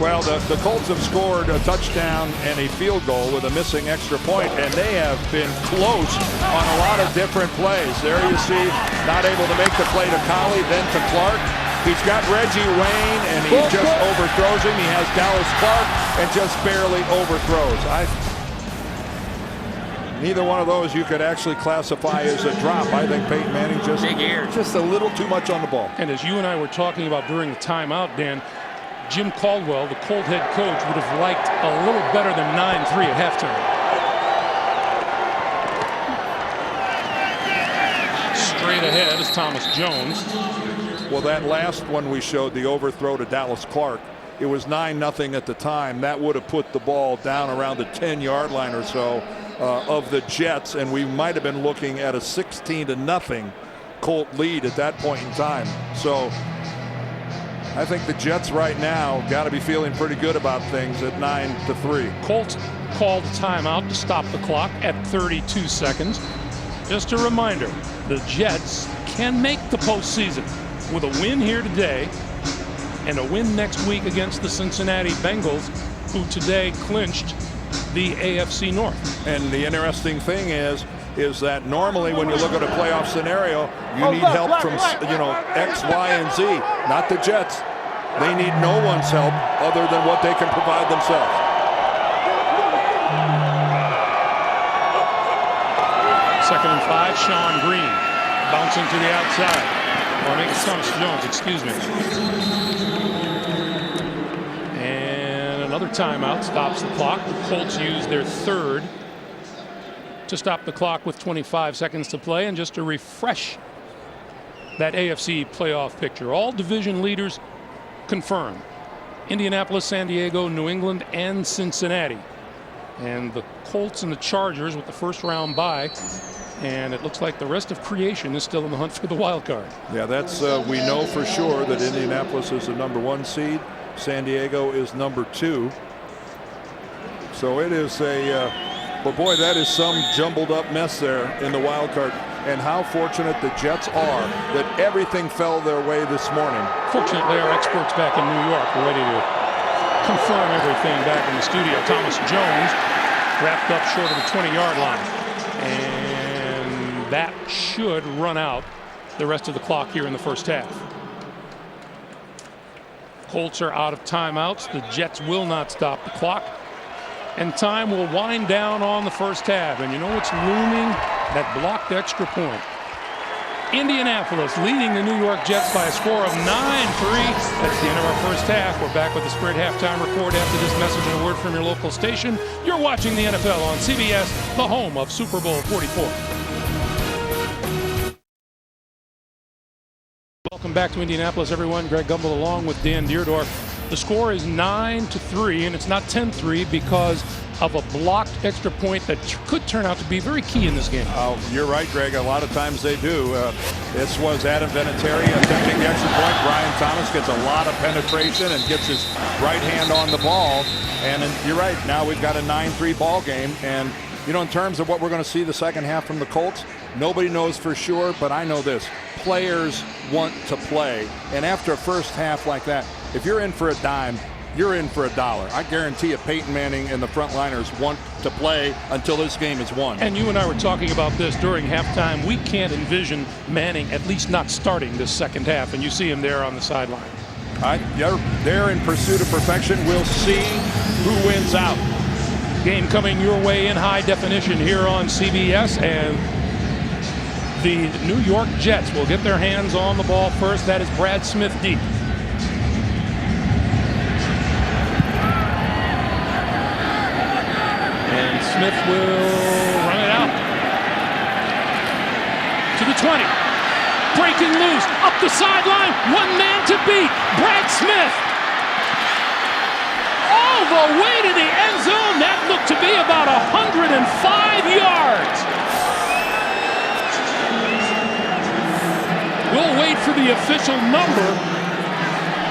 Well, the Colts have scored a touchdown and a field goal with a missing extra point, and they have been close on a lot of different plays. There you see, not able to make the play to Collie, then to Clark. He's got Reggie Wayne, and he just overthrows him. He has Dallas Clark and just barely overthrows. Neither one of those you could actually classify as a drop. I think Peyton Manning just a little too much on the ball. And as you and I were talking about during the timeout, Dan, Jim Caldwell, the Colt head coach, would have liked a little better than 9-3 at halftime. Straight ahead is Thomas Jones. Well, that last one we showed, the overthrow to Dallas Clark, it was 9-0 at the time. That would have put the ball down around the 10-yard line or so of the Jets, and we might have been looking at a 16-0 Colt lead at that point in time. So I think the Jets right now got to be feeling pretty good about things at 9-3. Colts called a timeout to stop the clock at 32 seconds. Just a reminder, the Jets can make the postseason with a win here today and a win next week against the Cincinnati Bengals, who today clinched the AFC North. And the interesting thing is that normally when you look at a playoff scenario, you need help from, X, Y, and Z, not the Jets. They need no one's help other than what they can provide themselves. Second and 5, Sean Green bouncing to the outside. Or make Thomas Jones, excuse me. And another timeout stops the clock. The Colts use their third to stop the clock with 25 seconds to play. And just to refresh that AFC playoff picture, all division leaders confirmed: Indianapolis, San Diego, New England, and Cincinnati. And the Colts and the Chargers with the first round bye. And it looks like the rest of creation is still in the hunt for the wild card. Yeah, that's we know for sure that Indianapolis is the #1 seed. San Diego is #2. So it is but boy, that is some jumbled up mess there in the wild card. And how fortunate the Jets are that everything fell their way this morning. Fortunately, our experts back in New York are ready to confirm everything back in the studio. Thomas Jones wrapped up short of the 20-yard line. And that should run out the rest of the clock here in the first half. Colts are out of timeouts. The Jets will not stop the clock. And time will wind down on the first half. And you know what's looming? That blocked extra point. Indianapolis leading the New York Jets by a score of 9-3. That's the end of our first half. We're back with the Spread Halftime Report after this message and a word from your local station. You're watching the NFL on CBS, the home of Super Bowl 44. Welcome back to Indianapolis, everyone. Greg Gumbel along with Dan Deerdorf. The score is 9-3, and it's not 10-3 because of a blocked extra point that could turn out to be very key in this game. Oh, you're right, Greg. A lot of times they do. This was Adam Vinatieri attempting the extra point. Brian Thomas gets a lot of penetration and gets his right hand on the ball. And you're right. Now we've got a 9-3 ball game. And, in terms of what we're going to see the second half from the Colts, nobody knows for sure, but I know this. Players want to play. And after a first half like that, if you're in for a dime, you're in for $1. I guarantee you Peyton Manning and the frontliners want to play until this game is won. And you and I were talking about this during halftime. We can't envision Manning at least not starting this second half, and you see him there on the sideline. They're in pursuit of perfection. We'll see who wins out. Game coming your way in high definition here on CBS, and the New York Jets will get their hands on the ball first. That is Brad Smith deep. And Smith will run it out to the 20. Breaking loose, up the sideline, one man to beat, Brad Smith. All the way to the end zone. That looked to be about 105 yards. We'll wait for the official number,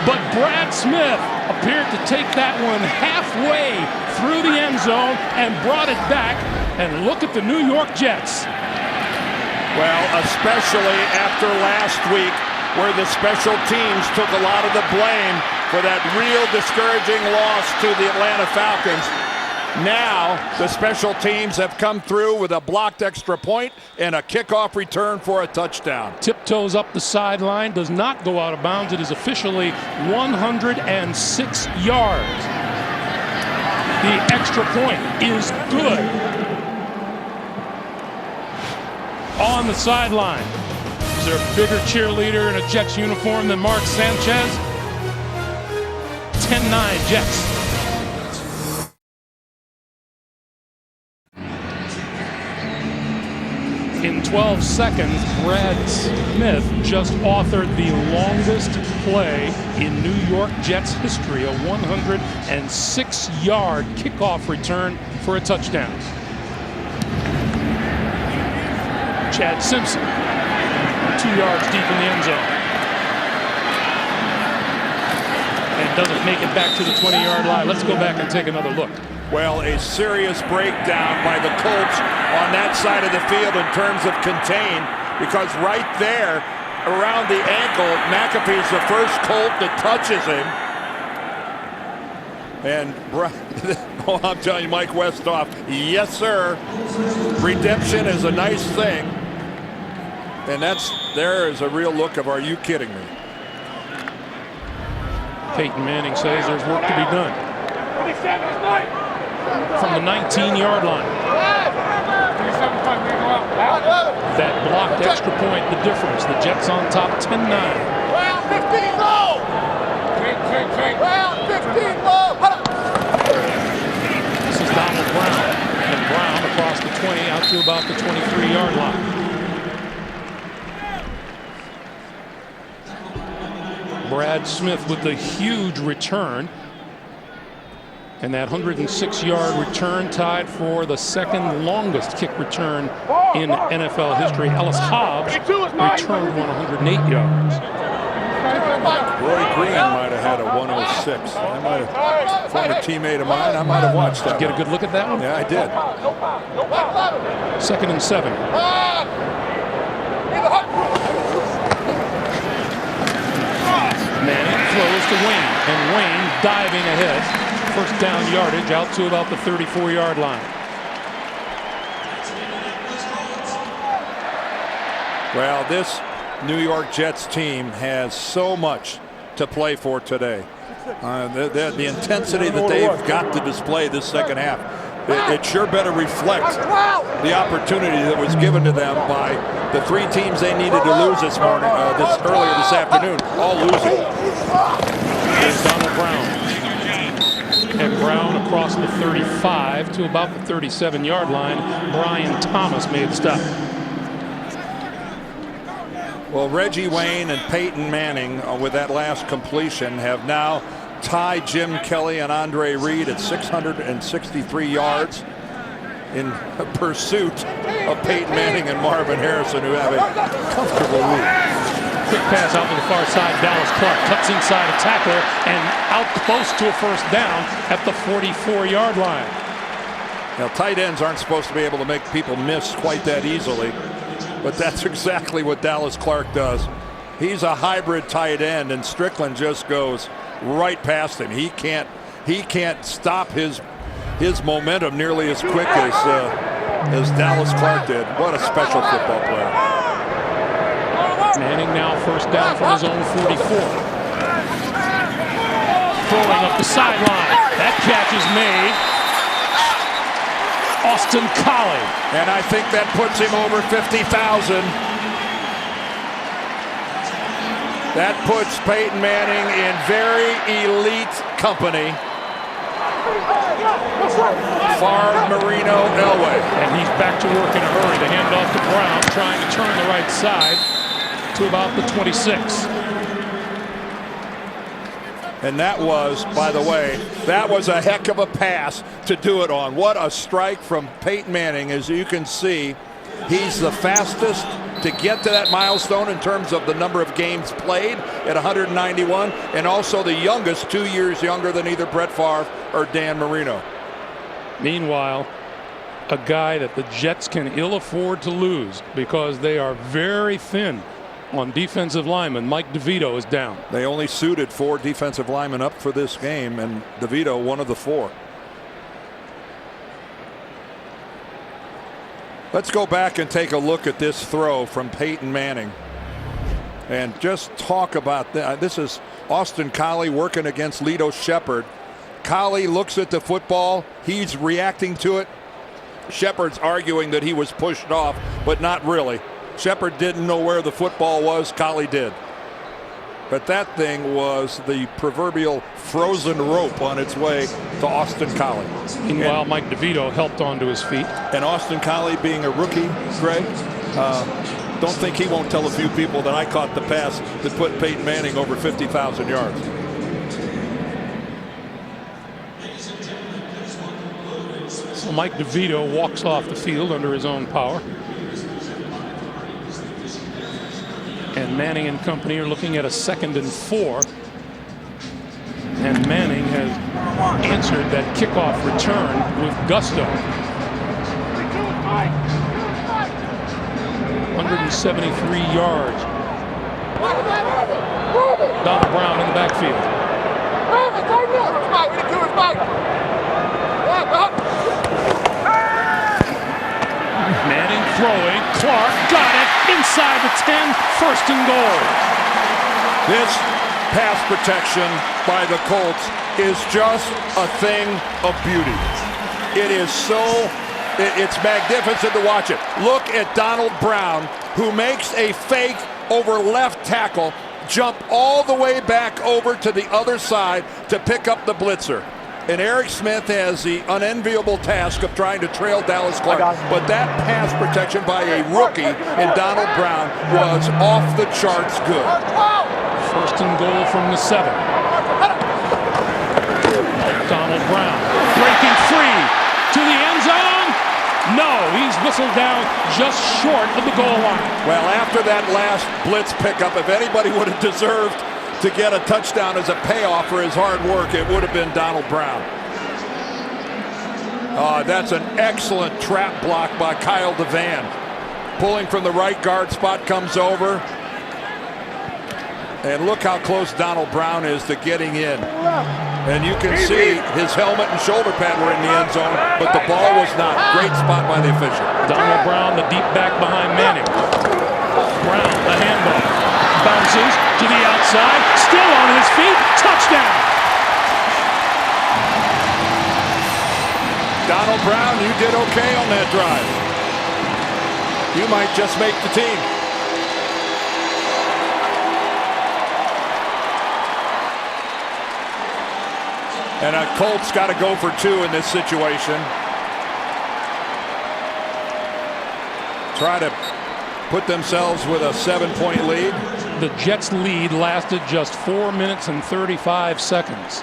but Brad Smith appeared to take that one halfway through the end zone and brought it back. And look at the New York Jets. Well, especially after last week, where the special teams took a lot of the blame for that real discouraging loss to the Atlanta Falcons. Now the special teams have come through with a blocked extra point and a kickoff return for a touchdown. Tiptoes up the sideline, does not go out of bounds. It is officially 106 yards. The extra point is good. On the sideline, is there a bigger cheerleader in a Jets uniform than Mark Sanchez? 10-9 Jets. In 12 seconds, Brad Smith just authored the longest play in New York Jets history, a 106-yard kickoff return for a touchdown. Chad Simpson, 2 yards deep in the end zone. And doesn't make it back to the 20-yard line. Let's go back and take another look. Well, a serious breakdown by the Colts on that side of the field in terms of contain, because right there around the ankle, McAfee's the first Colt that touches him. And oh, I'm telling you, Mike Westhoff, yes, sir. Redemption is a nice thing. And there is a real look of, are you kidding me? Peyton Manning says there's work to be done. From the 19-yard line. That blocked extra point, the difference. The Jets on top 10-9. Round 15 low. Round 15 low. This is Donald Brown. And Brown across the 20 out to about the 23-yard line. Brad Smith with the huge return. And that 106-yard return tied for the second longest kick return in NFL history. Ellis Hobbs returned 108 yards. Roy Green might have had a 106. I might have, former teammate of mine, I might have watched that. Did you get a good look at that one? Yeah, I did. 2nd and 7. Manning throws to Wayne, and Wayne diving ahead. First down yardage out to about the 34-yard line. Well, this New York Jets team has so much to play for today. The intensity that they've got to display this second half, it sure better reflect the opportunity that was given to them by the 3 teams they needed to lose this morning, earlier this afternoon, all losing. Here's Donald Brown. And Brown across the 35 to about the 37-yard line. Brian Thomas made the stop. Well, Reggie Wayne and Peyton Manning, with that last completion, have now tied Jim Kelly and Andre Reed at 663 yards in pursuit of Peyton Manning and Marvin Harrison, who have a comfortable lead. Quick pass out to the far side. Dallas Clark cuts inside a tackler and out close to a first down at the 44-yard line. Now, tight ends aren't supposed to be able to make people miss quite that easily, but that's exactly what Dallas Clark does. He's a hybrid tight end, and Strickland just goes right past him. He can't stop his momentum nearly as quick as Dallas Clark did. What a special football player. Manning now first down from his own 44. Throwing up the sideline. That catch is made. Austin Collie. And I think that puts him over 50,000. That puts Peyton Manning in very elite company. Far Marino Elway. And he's back to work in a hurry. The handoff to Brown, trying to turn the right side to about the 26. And that was, by the way, that was a heck of a pass to do it on. What a strike from Peyton Manning. As you can see, he's the fastest to get to that milestone in terms of the number of games played at 191, and also the youngest, 2 years younger than either Brett Favre or Dan Marino. Meanwhile, a guy that the Jets can ill afford to lose because they are very thin on defensive linemen. Mike DeVito is down. They only suited 4 defensive linemen up for this game, and DeVito one of the 4. Let's go back and take a look at this throw from Peyton Manning and just talk about that. This is Austin Collie working against Lito Shepherd. Collie looks at the football. He's reacting to it. Shepherd's arguing that he was pushed off, but not really. Shepherd didn't know where the football was. Collie did. But that thing was the proverbial frozen rope on its way to Austin Collie. Meanwhile, Mike DeVito helped onto his feet. And Austin Collie being a rookie, Greg, Don't think he won't tell a few people that I caught the pass that put Peyton Manning over 50,000 yards. So Mike DeVito walks off the field under his own power. And Manning and company are looking at a 2nd and 4. And Manning has answered that kickoff return with gusto. 173 yards. Donald Brown in the backfield. Manning throwing. Clark got it inside the 10. 1st and goal. This pass protection by the Colts is just a thing of beauty. It is it's magnificent to watch it. Look at Donald Brown, who makes a fake over left tackle, jump all the way back over to the other side to pick up the blitzer. And Eric Smith has the unenviable task of trying to trail Dallas Clark. But that pass protection by a rookie in Donald Brown was off the charts good. 1st and goal from the 7. Donald Brown breaking free to the end zone. No, he's whistled down just short of the goal line. Well, after that last blitz pickup, if anybody would have deserved to get a touchdown as a payoff for his hard work, it would have been Donald Brown. That's an excellent trap block by Kyle DeVan. Pulling from the right guard spot, comes over. And look how close Donald Brown is to getting in. And you can see his helmet and shoulder pad were in the end zone, but the ball was not. Great spot by the official. Donald Brown, the deep back behind Manning. Brown, the handoff. Bounces to the outside, still on his feet, touchdown. Donald Brown, you did okay on that drive. You might just make the team. And Colts got to go for 2 in this situation. Try to put themselves with a 7-point lead. The Jets' lead lasted just 4 minutes and 35 seconds.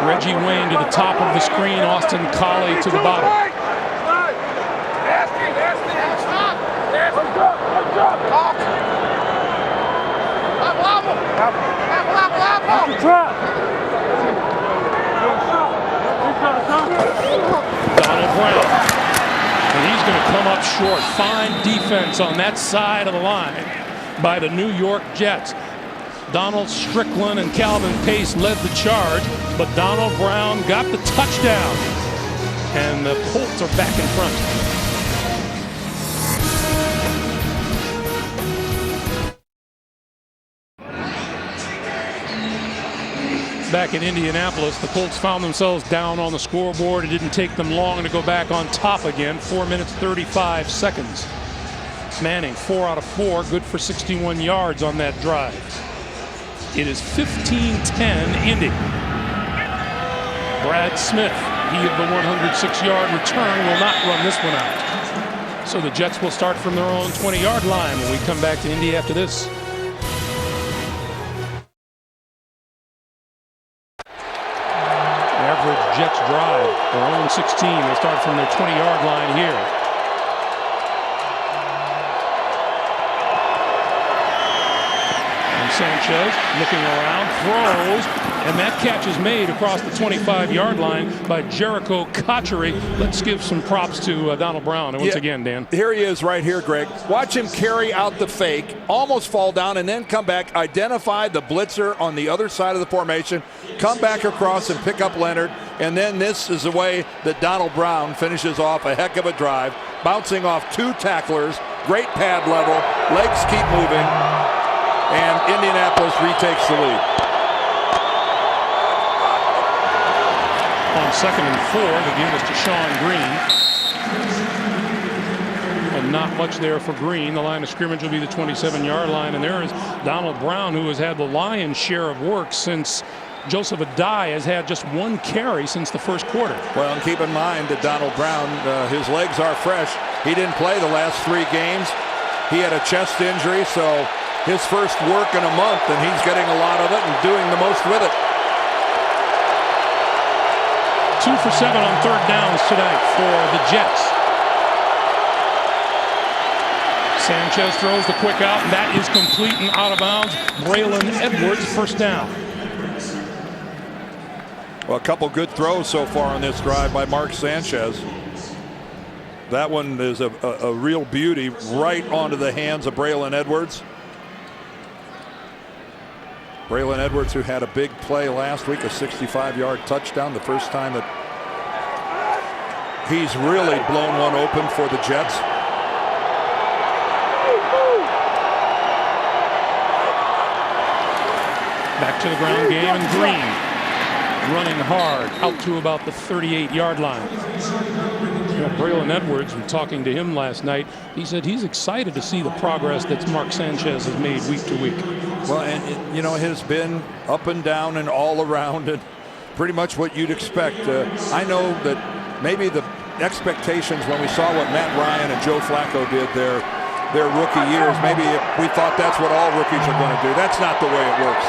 Reggie Wayne to the top of the screen, Austin Collie to the bottom. Donald Brown, and he's going to come up short. Fine defense on that side of the line by the New York Jets. Donald Strickland and Calvin Pace led the charge, but Donald Brown got the touchdown, and the Colts are back in front. Back in Indianapolis, the Colts found themselves down on the scoreboard. It didn't take them long to go back on top again. 4 minutes, 35 seconds. Manning, 4 out of 4, good for 61 yards on that drive. It is 15-10 Indy. Brad Smith, he of the 106-yard return, will not run this one out. So the Jets will start from their own 20-yard line when we come back to Indy after this. Jets drive, their own 16. They start from their 20-yard line here. And Sanchez looking around, throws, and that catch is made across the 25-yard line by Jericho Cotchery. Let's give some props to Donald Brown. And once again, Dan. Here he is right here, Greg. Watch him carry out the fake, almost fall down, and then come back, identify the blitzer on the other side of the formation, come back across and pick up Leonard. And then this is the way that Donald Brown finishes off a heck of a drive, bouncing off 2 tacklers, great pad level, legs keep moving, and Indianapolis retakes the lead. On 2nd and 4, the give is to Sean Green. And not much there for Green. The line of scrimmage will be the 27-yard line. And there is Donald Brown, who has had the lion's share of work since Joseph Adai has had just 1 carry since the first quarter. Well, and keep in mind that Donald Brown, his legs are fresh. He didn't play the last 3 games. He had a chest injury, so his first work in a month, and he's getting a lot of it and doing the most with it. 2 for 7 on 3rd downs tonight for the Jets. Sanchez throws the quick out, and that is complete and out of bounds. Braylon Edwards, 1st down. Well, a couple good throws so far on this drive by Mark Sanchez. That one is a real beauty, right onto the hands of Braylon Edwards. Braylon Edwards, who had a big play last week, a 65-yard touchdown, the first time that he's really blown one open for the Jets. Back to the ground game, and Green running hard out to about the 38-yard line. Braylon Edwards, when talking to him last night, he said he's excited to see the progress that Mark Sanchez has made week to week. Well, and it has been up and down and all around, and pretty much what you'd expect. I know that maybe the expectations when we saw what Matt Ryan and Joe Flacco did their rookie years, maybe we thought that's what all rookies are going to do. That's not the way it works.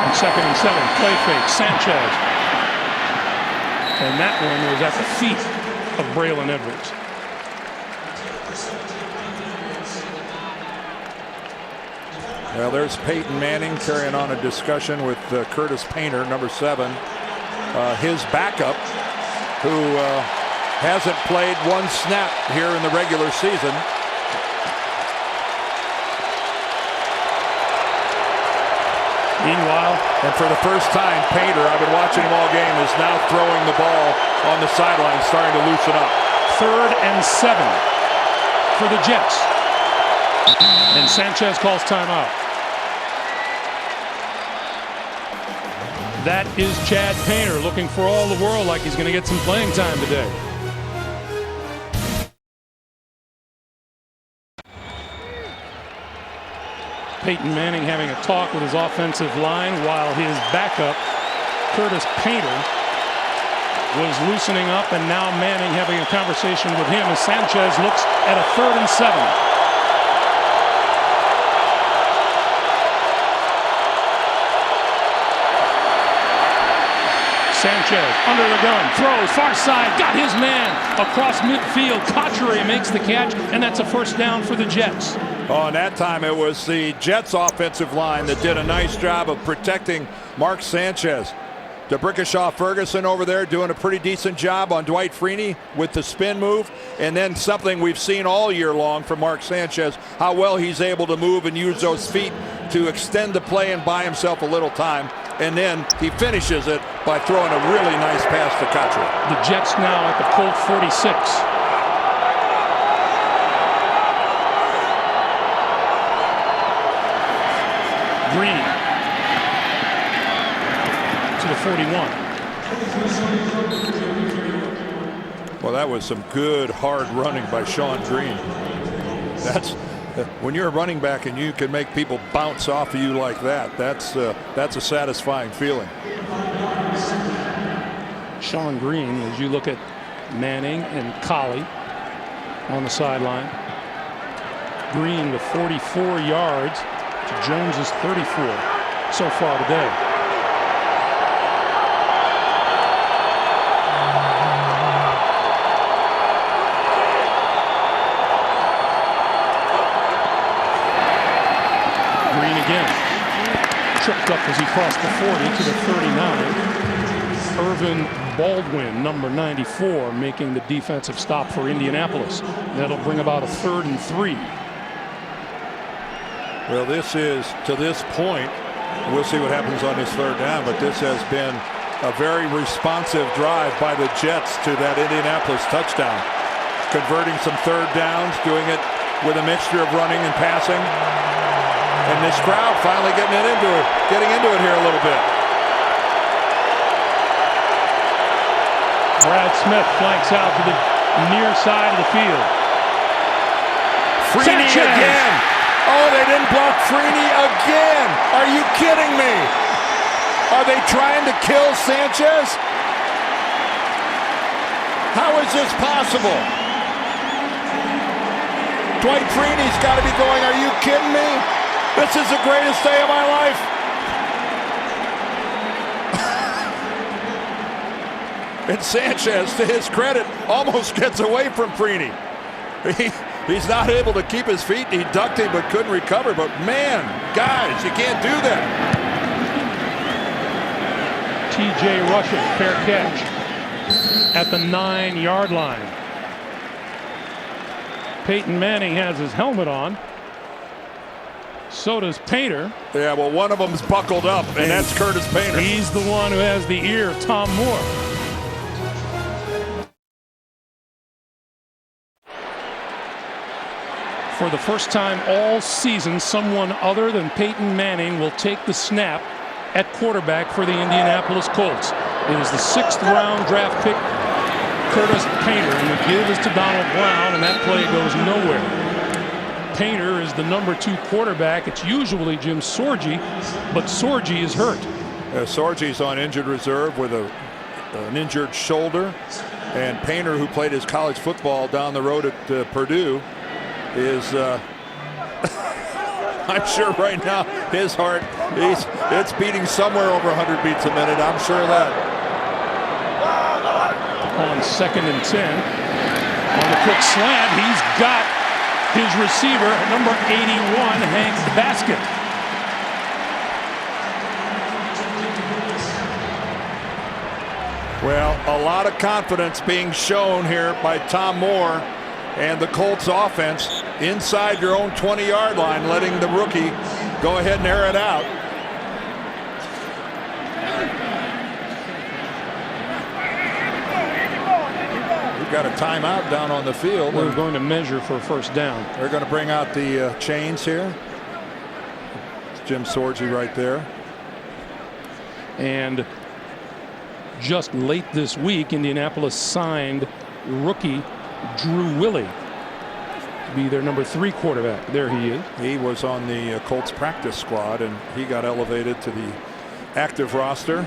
On 2nd and 7, play fake, Sanchez. And that one was at the feet of Braylon Edwards. Well, there's Peyton Manning carrying on a discussion with Curtis Painter, number 7. His backup, who hasn't played 1 snap here in the regular season. Meanwhile, and for the first time, Painter, I've been watching him all game, is now throwing the ball on the sideline, starting to loosen up. 3rd and 7 for the Jets. And Sanchez calls timeout. That is Chad Painter looking for all the world like he's going to get some playing time today. Peyton Manning having a talk with his offensive line while his backup, Curtis Painter, was loosening up, and now Manning having a conversation with him as Sanchez looks at a 3rd and 7. Sanchez under the gun, throws far side, got his man across midfield. Cotchery makes the catch, and that's a 1st down for the Jets. Oh, and that time it was the Jets offensive line that did a nice job of protecting Mark Sanchez. DeBrickashaw Ferguson over there doing a pretty decent job on Dwight Freeney with the spin move. And then something we've seen all year long from Mark Sanchez, how well he's able to move and use those feet to extend the play and buy himself a little time. And then he finishes it by throwing a really nice pass to Cotchery. The Jets now at the Colt 46. Green to the 41. Well, that was some good hard running by Sean Green. That's when you're a running back and you can make people bounce off of you like that. That's a satisfying feeling. Sean Green, as you look at Manning and Colley on the sideline. Green with 44 yards. Jones is 34 so far today. Green again. Tripped up as he crossed the 40 to the 39. Irvin Baldwin, number 94, making the defensive stop for Indianapolis. That'll bring about a 3rd and 3. Well, this is, to this point, we'll see what happens on this 3rd down, but this has been a very responsive drive by the Jets to that Indianapolis touchdown. Converting some 3rd downs, doing it with a mixture of running and passing. And this crowd finally getting into it here a little bit. Brad Smith flanks out to the near side of the field. Freeney again. Oh, they didn't block Freeney again. Are you kidding me? Are they trying to kill Sanchez? How is this possible? Dwight Freeney's got to be going, are you kidding me? This is the greatest day of my life. And Sanchez, to his credit, almost gets away from Freeney. He's not able to keep his feet. He ducked him but couldn't recover. But man, guys, you can't do that. TJ Rushing, fair catch at the 9-yard line. Peyton Manning has his helmet on. So does Painter. Yeah, well, one of them's buckled up, and that's Curtis Painter. He's the one who has the ear of Tom Moore. For the first time all season, someone other than Peyton Manning will take the snap at quarterback for the Indianapolis Colts. It is the 6th-round draft pick, Curtis Painter, and the give is to Donald Brown, and that play goes nowhere. Painter is the number 2 quarterback. It's usually Jim Sorgi, but Sorgi is hurt. Sorgi's on injured reserve with an injured shoulder, and Painter, who played his college football down the road at Purdue, is I'm sure right now his heart, it's beating somewhere over 100 beats a minute. I'm sure of that. On 2nd and 10, on the quick slant, he's got his receiver, number 81, Hank Baskett. Well, a lot of confidence being shown here by Tom Moore and the Colts offense inside your own 20-yard line, letting the rookie go ahead and air it out. We've got a timeout down on the field. We're going to measure for a first down. They're going to bring out the chains here. It's Jim Sorgi right there. And just late this week, Indianapolis signed rookie Drew Willie to be their number 3 quarterback. There he is. He was on the Colts practice squad, and he got elevated to the active roster.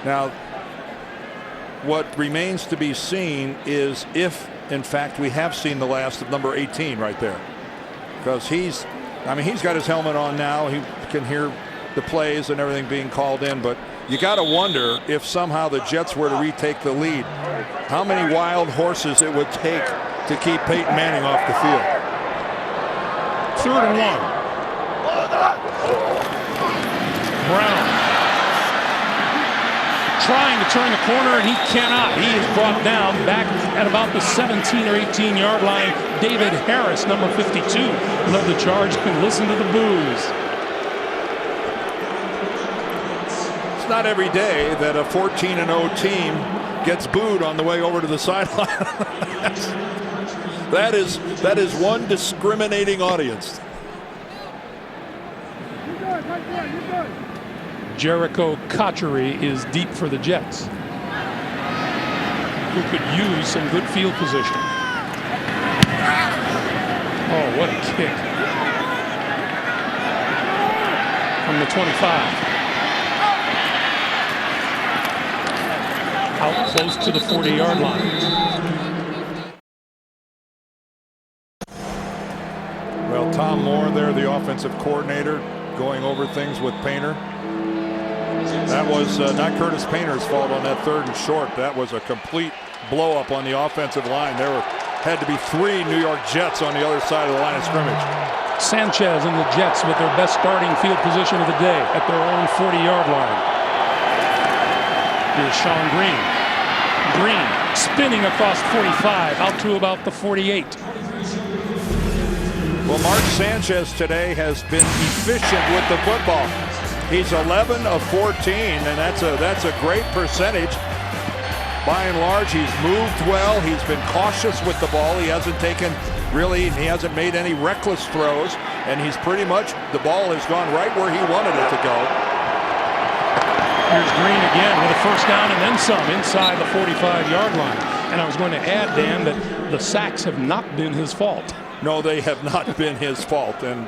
Now, what remains to be seen is if, in fact, we have seen the last of number 18 right there, because he's got his helmet on now. He can hear the plays and everything being called in, but you got to wonder if somehow the Jets were to retake the lead, how many wild horses it would take to keep Peyton Manning off the field. 3rd and 1. Brown trying to turn the corner, and he cannot. He is brought down back at about the 17 or 18-yard line. David Harris, number 52, led the charge, and listen to the boos. It's not every day that a 14-0 team gets booed on the way over to the sideline. that is one discriminating audience. Jericho Cotchery is deep for the Jets, who could use some good field position. Oh, what a kick from the 25. Out close to the 40-yard line. Well, Tom Moore there, the offensive coordinator, going over things with Painter. That was not Curtis Painter's fault on that 3rd and short. That was a complete blow-up on the offensive line. There had to be 3 New York Jets on the other side of the line of scrimmage. Sanchez and the Jets with their best starting field position of the day at their own 40-yard line. Here's Sean Green. Green spinning across 45 out to about the 48. Well, Mark Sanchez today has been efficient with the football. He's 11 of 14, and that's a great percentage. By and large, he's moved well. He's been cautious with the ball. He hasn't made any reckless throws, and he's pretty much, the ball has gone right where he wanted it to go. Here's Green again with a first down and then some inside the 45-yard line. And I was going to add, Dan, that the sacks have not been his fault. No, they have not been his fault. And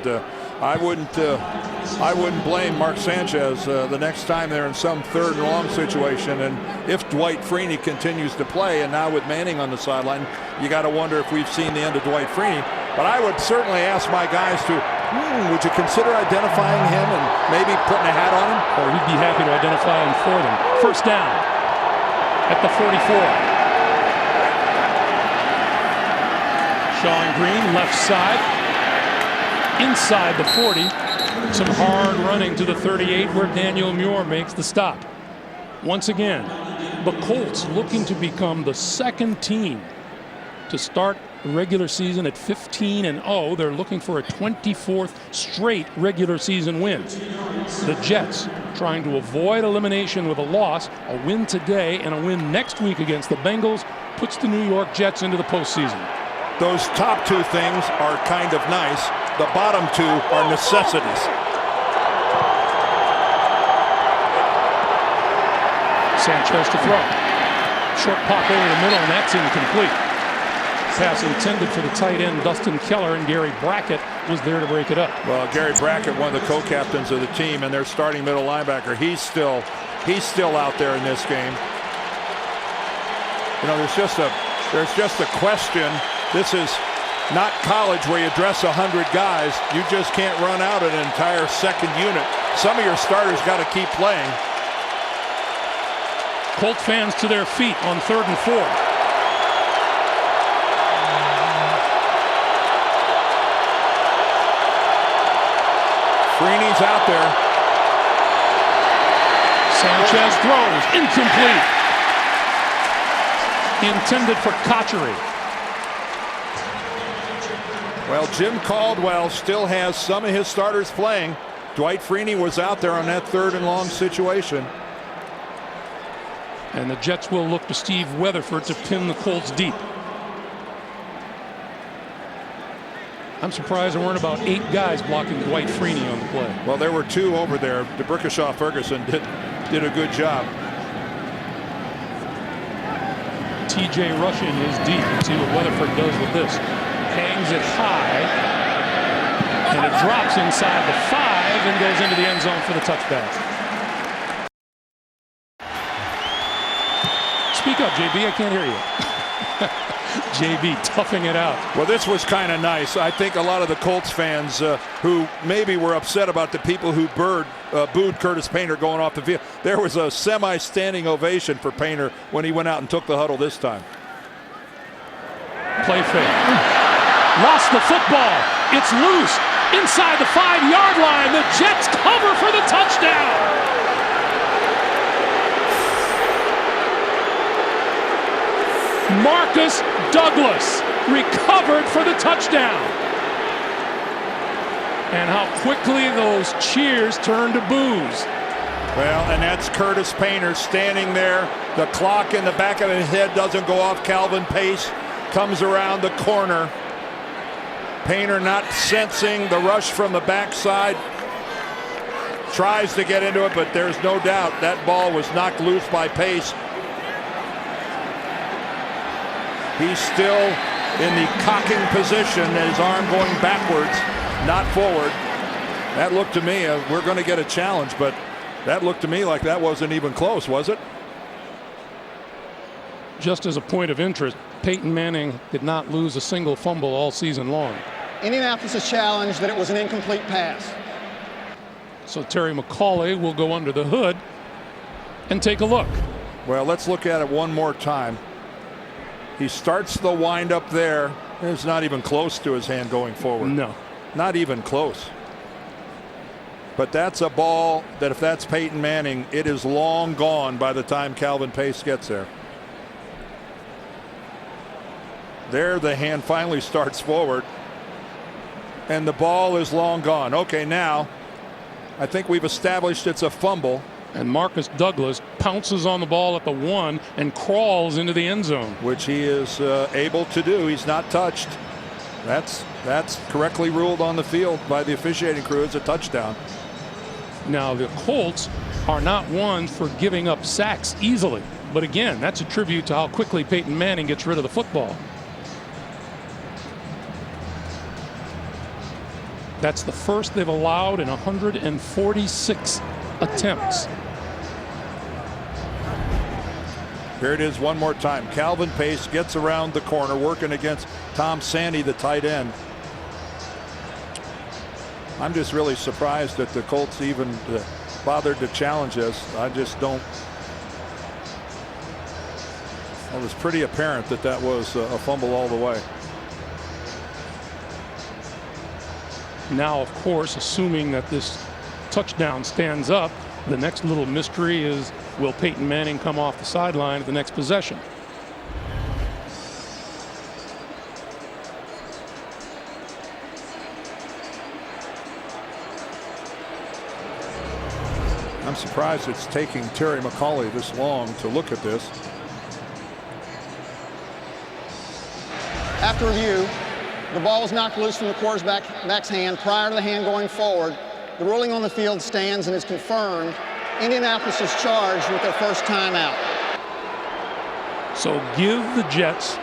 I wouldn't blame Mark Sanchez the next time they're in some 3rd and long situation. And if Dwight Freeney continues to play, and now with Manning on the sideline, you got to wonder if we've seen the end of Dwight Freeney. But I would certainly ask my guys to, would you consider identifying him and maybe putting a hat on him? Or we'd be happy to identify him for them. First down at the 44. Sean Green, left side, inside the 40. Some hard running to the 38 where Daniel Muir makes the stop. Once again, the Colts looking to become the 2nd team to start the regular season at 15-0. They're looking for a 24th straight regular season win. The Jets trying to avoid elimination with a loss. A win today and a win next week against the Bengals puts the New York Jets into the postseason. Those top 2 things are kind of nice. The bottom 2 are necessities. Sanchez to throw. Short pop over the middle, and that's incomplete. Pass intended for the tight end Dustin Keller, and Gary Brackett was there to break it up. Well, Gary Brackett, one of the co-captains of the team, and their starting middle linebacker, he's still out there in this game. You know, there's just a question. This is not college where you dress 100 guys. You just can't run out an entire 2nd unit. Some of your starters got to keep playing. Colt fans to their feet on 3rd and 4. Freeney's out there. Sanchez throws, incomplete. Intended for Cotchery. Well, Jim Caldwell still has some of his starters playing. Dwight Freeney was out there on that 3rd and long situation. And the Jets will look to Steve Weatherford to pin the Colts deep. I'm surprised there weren't about 8 guys blocking Dwight Freeney on the play. Well, there were 2 over there. DeBrickashaw Ferguson did a good job. TJ rushing is deep. Let's see what Weatherford does with this. Hangs it high, and it drops inside the 5 and goes into the end zone for the touchback. Speak up, JB. I can't hear you. JB toughing it out. Well, this was kind of nice. I think a lot of the Colts fans who maybe were upset about the people who booed Curtis Painter going off the field. There was a semi-standing ovation for Painter when he went out and took the huddle this time. Play fake. Lost the football. It's loose inside the 5-yard line. The Jets cover for the touchdown. Marcus Douglas recovered for the touchdown. And how quickly those cheers turned to boos. Well, and that's Curtis Painter standing there. The clock in the back of his head doesn't go off. Calvin Pace comes around the corner. Painter not sensing the rush from the backside. Tries to get into it, but there's no doubt that ball was knocked loose by Pace. He's still in the cocking position, his arm going backwards, not forward. That looked to me, we're going to get a challenge, but that looked to me like that wasn't even close, was it? Just as a point of interest, Peyton Manning did not lose a single fumble all season long. Indianapolis has challenged that it was an incomplete pass. So Terry McCauley will go under the hood and take a look. Well, let's look at it one more time. He starts the windup there. It's not even close to his hand going forward. No. Not even close. But that's a ball that if that's Peyton Manning, it is long gone by the time Calvin Pace gets there. There the hand finally starts forward. And the ball is long gone. Okay, now I think we've established it's a fumble. And Marcus Douglas pounces on the ball at the 1 and crawls into the end zone. Which he is able to do. He's not touched. That's correctly ruled on the field by the officiating crew as a touchdown. Now the Colts are not ones for giving up sacks easily. But again, that's a tribute to how quickly Peyton Manning gets rid of the football. That's the first they've allowed in 146 attempts. Here it is one more time. Calvin Pace gets around the corner, working against Tom Sandy, the tight end. I'm just really surprised that the Colts even bothered to challenge this. I just don't. It was pretty apparent that that was a fumble all the way. Now, of course, assuming that this touchdown stands up, the next little mystery is, will Peyton Manning come off the sideline at the next possession? I'm surprised it's taking Terry McAulay this long to look at this. After review, the ball was knocked loose from the quarterback's hand prior to the hand going forward. The ruling on the field stands and is confirmed. Indianapolis is charged with their first timeout. So give the Jets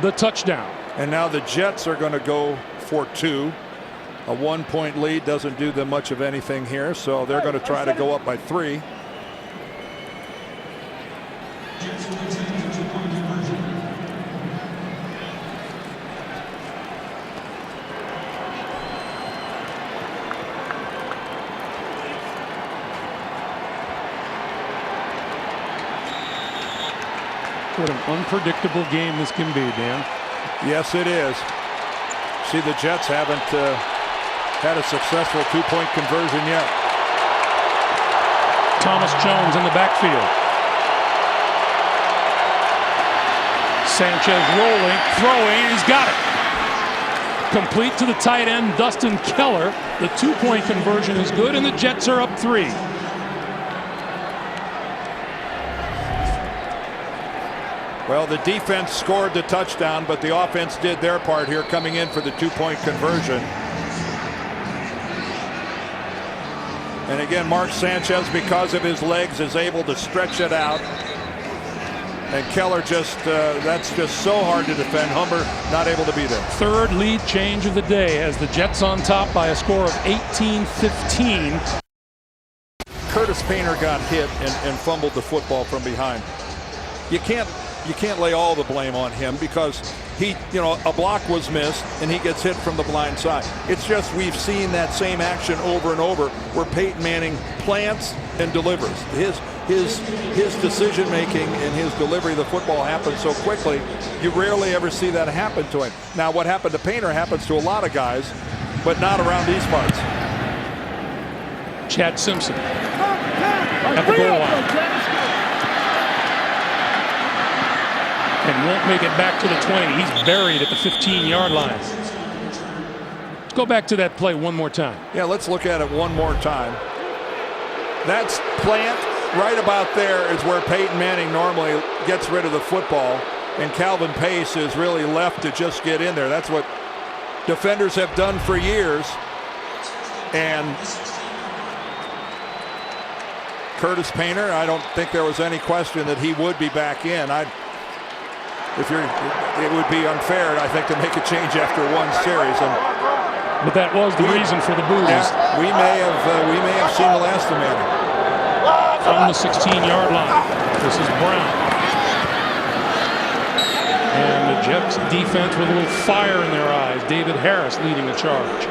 the touchdown. And now the Jets are going to go for 2. A 1-point lead doesn't do them much of anything here, so they're going to try to go up by 3. What an unpredictable game this can be, Dan. Yes, it is. See, the Jets haven't had a successful 2-point conversion yet. Thomas Jones in the backfield. Sanchez rolling, throwing, he's got it. Complete to the tight end, Dustin Keller. The 2-point conversion is good, and the Jets are up 3. Well, the defense scored the touchdown, but the offense did their part here, coming in for the 2-point conversion. And again, Mark Sanchez, because of his legs, is able to stretch it out. And Keller just, that's just so hard to defend. Humber not able to be there. Third lead change of the day as the Jets on top by a score of 18-15. Curtis Painter got hit and fumbled the football from behind. You can't lay all the blame on him because a block was missed and he gets hit from the blind side. It's just we've seen that same action over and over where Peyton Manning plants and delivers. His decision making and his delivery of the football happens so quickly, you rarely ever see that happen to him. Now, what happened to Painter happens to a lot of guys, but not around these parts. Chad Simpson at the goal line. And won't make it back to the 20. He's buried at the 15-yard line. Let's go back to that play one more time. Yeah, let's look at it one more time. That's plant right about there is where Peyton Manning normally gets rid of the football, and Calvin Pace is really left to just get in there. That's what defenders have done for years. And Curtis Painter, I don't think there was any question that he would be back in. It would be unfair, I think, to make a change after one series. But that was the reason for the boos. Yeah, we may have seen the last of Manning. From the 16-yard line, this is Brown. And the Jets defense with a little fire in their eyes. David Harris leading the charge.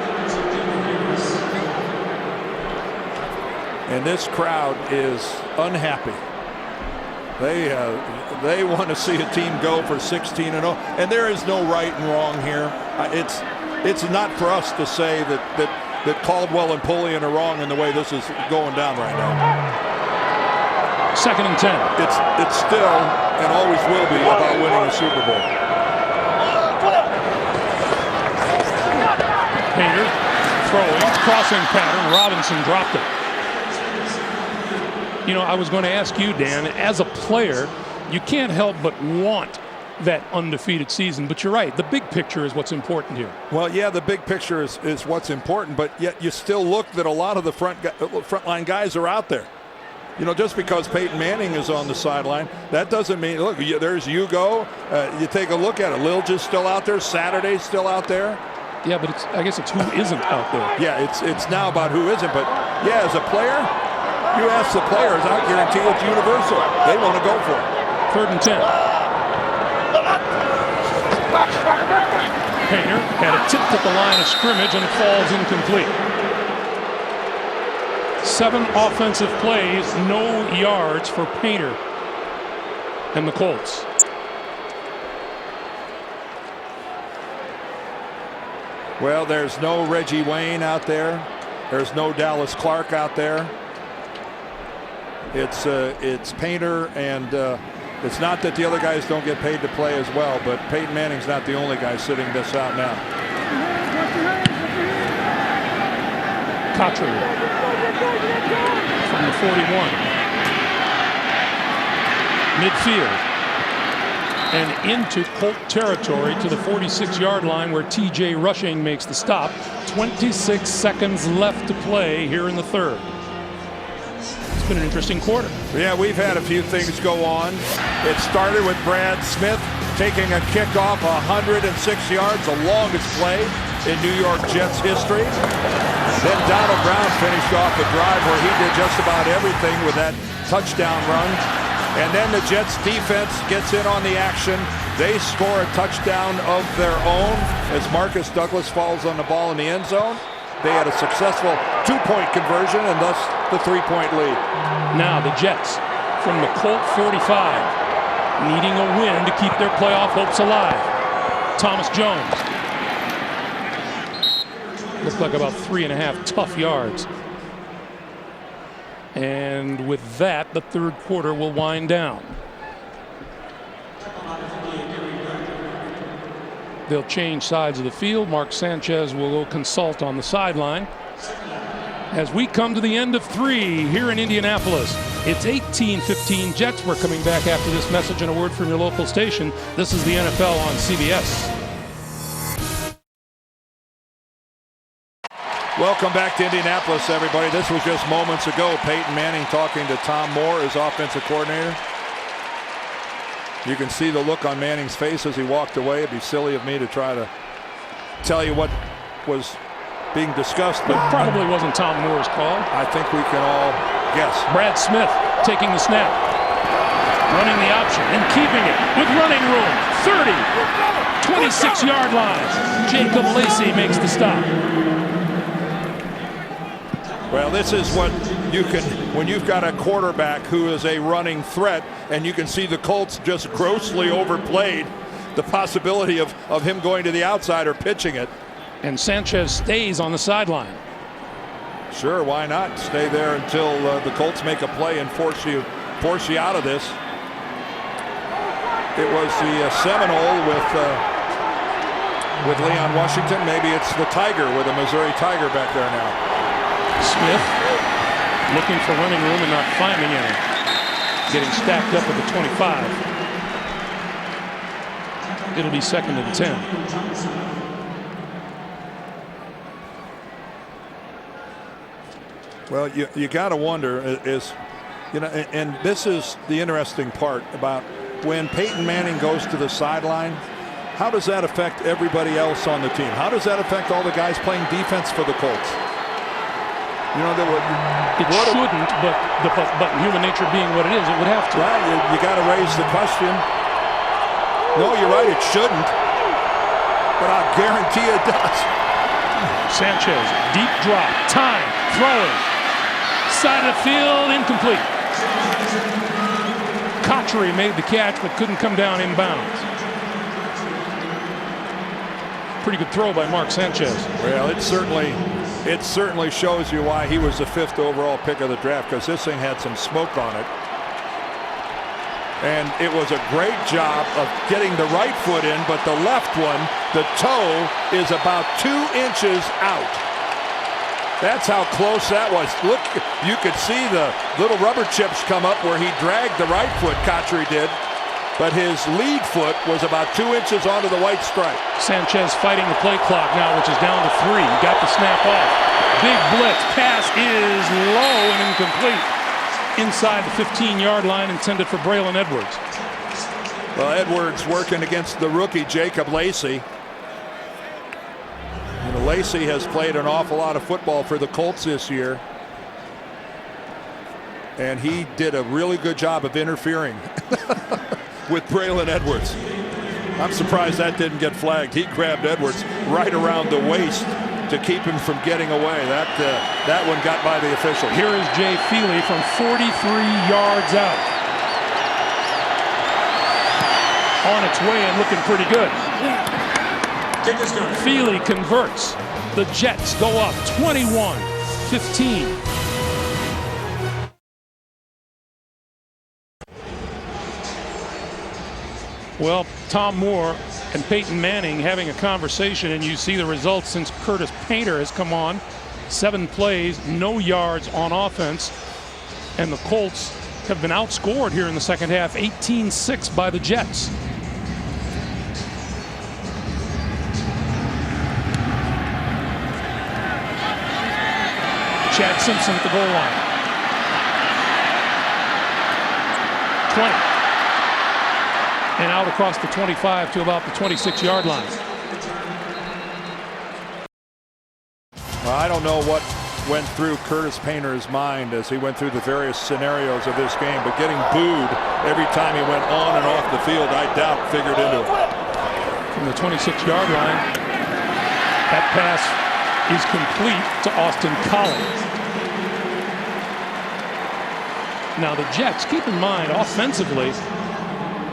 And this crowd is unhappy. They want to see a team go for 16-0, and there is no right and wrong here. It's not for us to say that Caldwell and Pullian are wrong in the way this is going down right now. 2nd and 10. It's still and always will be about winning a Super Bowl. Painter throwing, crossing pattern. Robinson dropped it. I was going to ask you, Dan, as a player, you can't help but want that undefeated season. But you're right. The big picture is what's important here. Well, yeah, the big picture is what's important. But yet you still look that a lot of the frontline guys are out there. Just because Peyton Manning is on the sideline, that doesn't mean, look, there's Hugo. You take a look at it. Lilj is still out there. Saturday's still out there. Yeah, but I guess it's who isn't out there. Yeah, it's now about who isn't. But yeah, as a player, you ask the players, I guarantee it's universal. They want to go for it. 3rd and 10. Painter had it tipped at the line of scrimmage and falls incomplete. 7 offensive plays, no yards for Painter and the Colts. Well, there's no Reggie Wayne out there. There's no Dallas Clark out there. It's Painter, and it's not that the other guys don't get paid to play as well, but Peyton Manning's not the only guy sitting this out now. Cotchery from the 41. Midfield. And into Colt territory to the 46-yard line where TJ Rushing makes the stop. 26 seconds left to play here in the 3rd. It's been an interesting quarter. Yeah, we've had a few things go on. It started with Brad Smith taking a kickoff 106 yards, the longest play in New York Jets history. Then Donald Brown finished off a drive where he did just about everything with that touchdown run. And then the Jets defense gets in on the action. They score a touchdown of their own as Marcus Douglas falls on the ball in the end zone. They had a successful 2-point conversion and thus the 3-point lead. Now the Jets from the Colt 45 needing a win to keep their playoff hopes alive. Thomas Jones. Looked like about 3.5 tough yards. And with that, the 3rd quarter will wind down. They'll change sides of the field. Mark Sanchez will go consult on the sideline. As we come to the end of 3 here in Indianapolis, it's 18-15 Jets. We're coming back after this message and a word from your local station. This is the NFL on CBS. Welcome back to Indianapolis, everybody. This was just moments ago. Peyton Manning talking to Tom Moore, his offensive coordinator. You can see the look on Manning's face as he walked away. It'd be silly of me to try to tell you what was being discussed. But it probably wasn't Tom Moore's call. I think we can all guess. Brad Smith taking the snap. Running the option and keeping it with running room. 30, 26-yard line. Jacob Lacey makes the stop. Well, this is what you can, when you've got a quarterback who is a running threat, and you can see the Colts just grossly overplayed the possibility of him going to the outside or pitching it. And Sanchez stays on the sideline. Sure, why not? Stay there until the Colts make a play and force you out of this. It was the Seminole with Leon Washington. Maybe it's the Tiger with a Missouri Tiger back there now. Smith looking for running room and not finding any. Getting stacked up at the 25. It'll be 2nd and 10. Well, you got to wonder is, you know, and this is the interesting part about when Peyton Manning goes to the sideline. How does that affect everybody else on the team? How does that affect all the guys playing defense for the Colts? You know, it shouldn't, but human nature being what it is, it would have to. Well, you got to raise the question. No, you're right, it shouldn't. But I guarantee it does. Sanchez, deep drop, time, throwing. Side of the field, incomplete. Cotchery made the catch, but couldn't come down inbounds. Pretty good throw by Mark Sanchez. Well, it certainly shows you why he was the 5th overall pick of the draft, because this thing had some smoke on it. And it was a great job of getting the right foot in, but the left one, the toe, is about 2 inches out. That's how close that was. Look, you could see the little rubber chips come up where he dragged the right foot, Cotchery did. But his lead foot was about 2 inches onto the white stripe. Sanchez fighting the play clock now, which is down to 3. Got the snap off. Big blitz. Pass is low and incomplete. Inside the 15-yard line, intended for Braylon Edwards. Well, Edwards working against the rookie, Jacob Lacey. Lacey has played an awful lot of football for the Colts this year. And he did a really good job of interfering with Braylon Edwards. I'm surprised that didn't get flagged. He grabbed Edwards right around the waist to keep him from getting away. That one got by the official. Here is Jay Feely from 43 yards out. On its way and looking pretty good. Feely converts. The Jets go up 21-15. Well, Tom Moore and Peyton Manning having a conversation, and you see the results since Curtis Painter has come on. 7 plays, no yards on offense, and the Colts have been outscored here in the second half, 18-6 by the Jets. Chad Simpson at the goal line. 20. And out across the 25 to about the 26-yard line. Well, I don't know what went through Curtis Painter's mind as he went through the various scenarios of this game, but getting booed every time he went on and off the field, I doubt figured into it. From the 26-yard line, that pass is complete to Austin Collins. Now the Jets, keep in mind, offensively,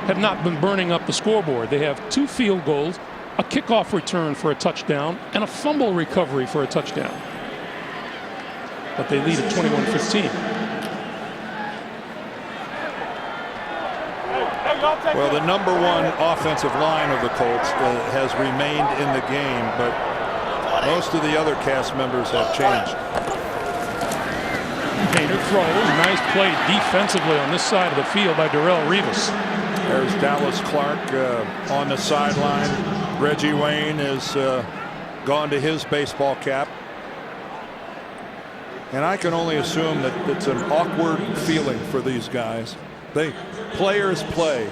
have not been burning up the scoreboard. They have 2 field goals, a kickoff return for a touchdown, and a fumble recovery for a touchdown. But they lead at 21-15. Well, the #1 offensive line of the Colts has remained in the game, but most of the other cast members have changed. Painter throws. Nice play defensively on this side of the field by Darrelle Revis. There's Dallas Clark on the sideline. Reggie Wayne has gone to his baseball cap. And I can only assume that it's an awkward feeling for these guys. Players play,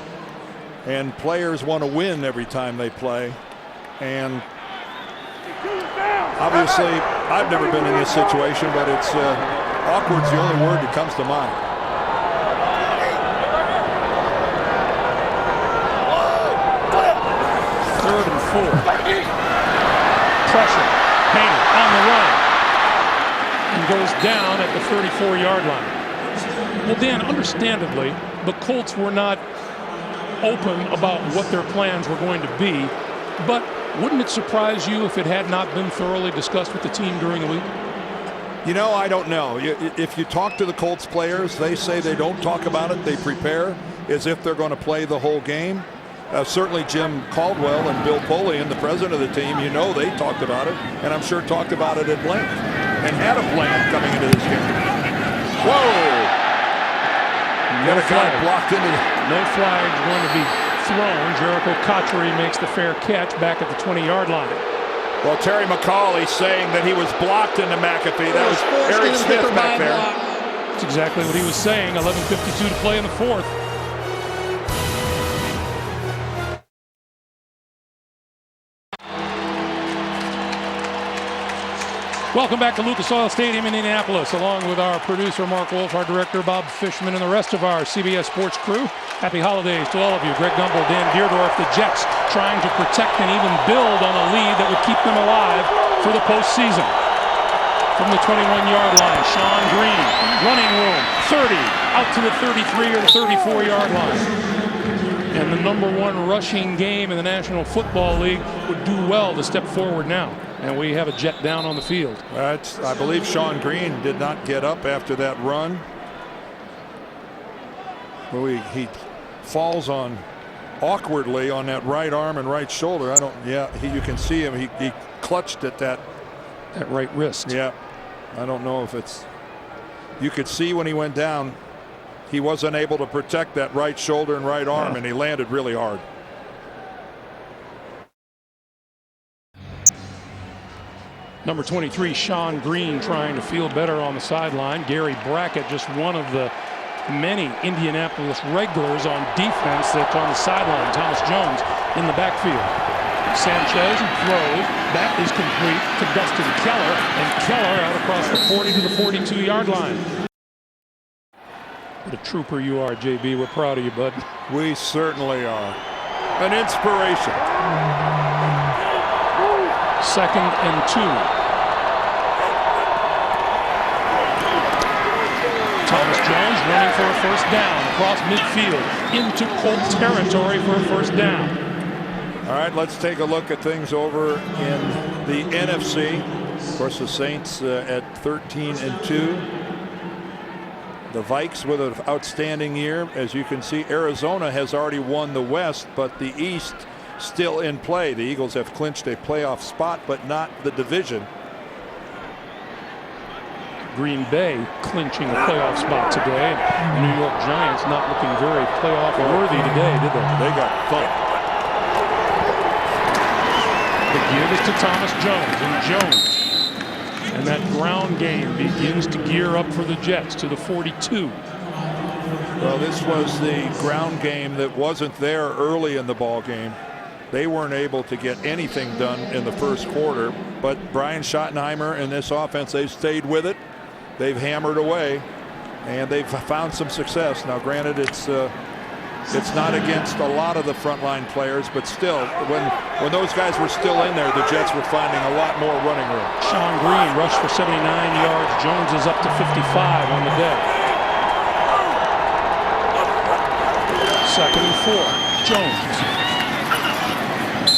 and players want to win every time they play. And obviously, I've never been in this situation, but it's awkward's the only word that comes to mind. Third and 4. Pressure. Painter on the run. And goes down at the 34-yard line. Well, Dan, understandably, the Colts were not open about what their plans were going to be. But wouldn't it surprise you if it had not been thoroughly discussed with the team during the week? You know, I don't know. If you talk to the Colts players, they say they don't talk about it. They prepare as if they're going to play the whole game. Certainly Jim Caldwell and Bill Polian, the president of the team, you know they talked about it, and I'm sure talked about it at length and had a plan coming into this game. Whoa! No flag. Blocked into the... No flag going to be thrown. Jericho Cotchery makes the fair catch back at the 20-yard line. Well, Terry McCauley saying that he was blocked into McAfee. That was Eric Smith back there. That's exactly what he was saying. 11:52 to play in the 4th. Welcome back to Lucas Oil Stadium in Indianapolis, along with our producer Mark Wolf, our director Bob Fishman, and the rest of our CBS Sports crew. Happy holidays to all of you. Greg Gumbel, Dan Deerdorf, the Jets trying to protect and even build on a lead that would keep them alive for the postseason. From the 21-yard line, Sean Green, running room, 30, out to the 33 or the 34-yard line. And the #1 rushing game in the National Football League would do well to step forward now. And we have a Jet down on the field. I believe Sean Green did not get up after that run. Well, he falls on awkwardly on that right arm and right shoulder. You can see him. He clutched at that right wrist. Yeah. I don't know if it's, you could see when he went down, he wasn't able to protect that right shoulder and right arm, and he landed really hard. Number 23, Sean Green, trying to feel better on the sideline. Gary Brackett, just one of the many Indianapolis regulars on defense that's on the sideline. Thomas Jones in the backfield. Sanchez throws. That is complete to Dustin Keller, and Keller out across the 40 to the 42-yard line. What a trooper you are, JB. We're proud of you, bud. We certainly are. An inspiration. 2nd and 2. Thomas Jones running for a first down across midfield into Colt territory for a first down. All right, let's take a look at things over in the NFC. Of course, the Saints at 13 and 2. The Vikes with an outstanding year. As you can see, Arizona has already won the West, but the East still in play. The Eagles have clinched a playoff spot, but not the division. Green Bay clinching a playoff spot today. The New York Giants not looking very playoff worthy today, did they? They got thumped. The give is to Thomas Jones, and Jones. And that ground game begins to gear up for the Jets to the 42. Well, this was the ground game that wasn't there early in the ball game. They weren't able to get anything done in the first quarter, but Brian Schottenheimer and this offense, they've stayed with it. They've hammered away, and they've found some success. Now, granted, it's not against a lot of the frontline players, but still, when those guys were still in there, the Jets were finding a lot more running room. Sean Green rushed for 79 yards. Jones is up to 55 on the day. 2nd and 4. Jones.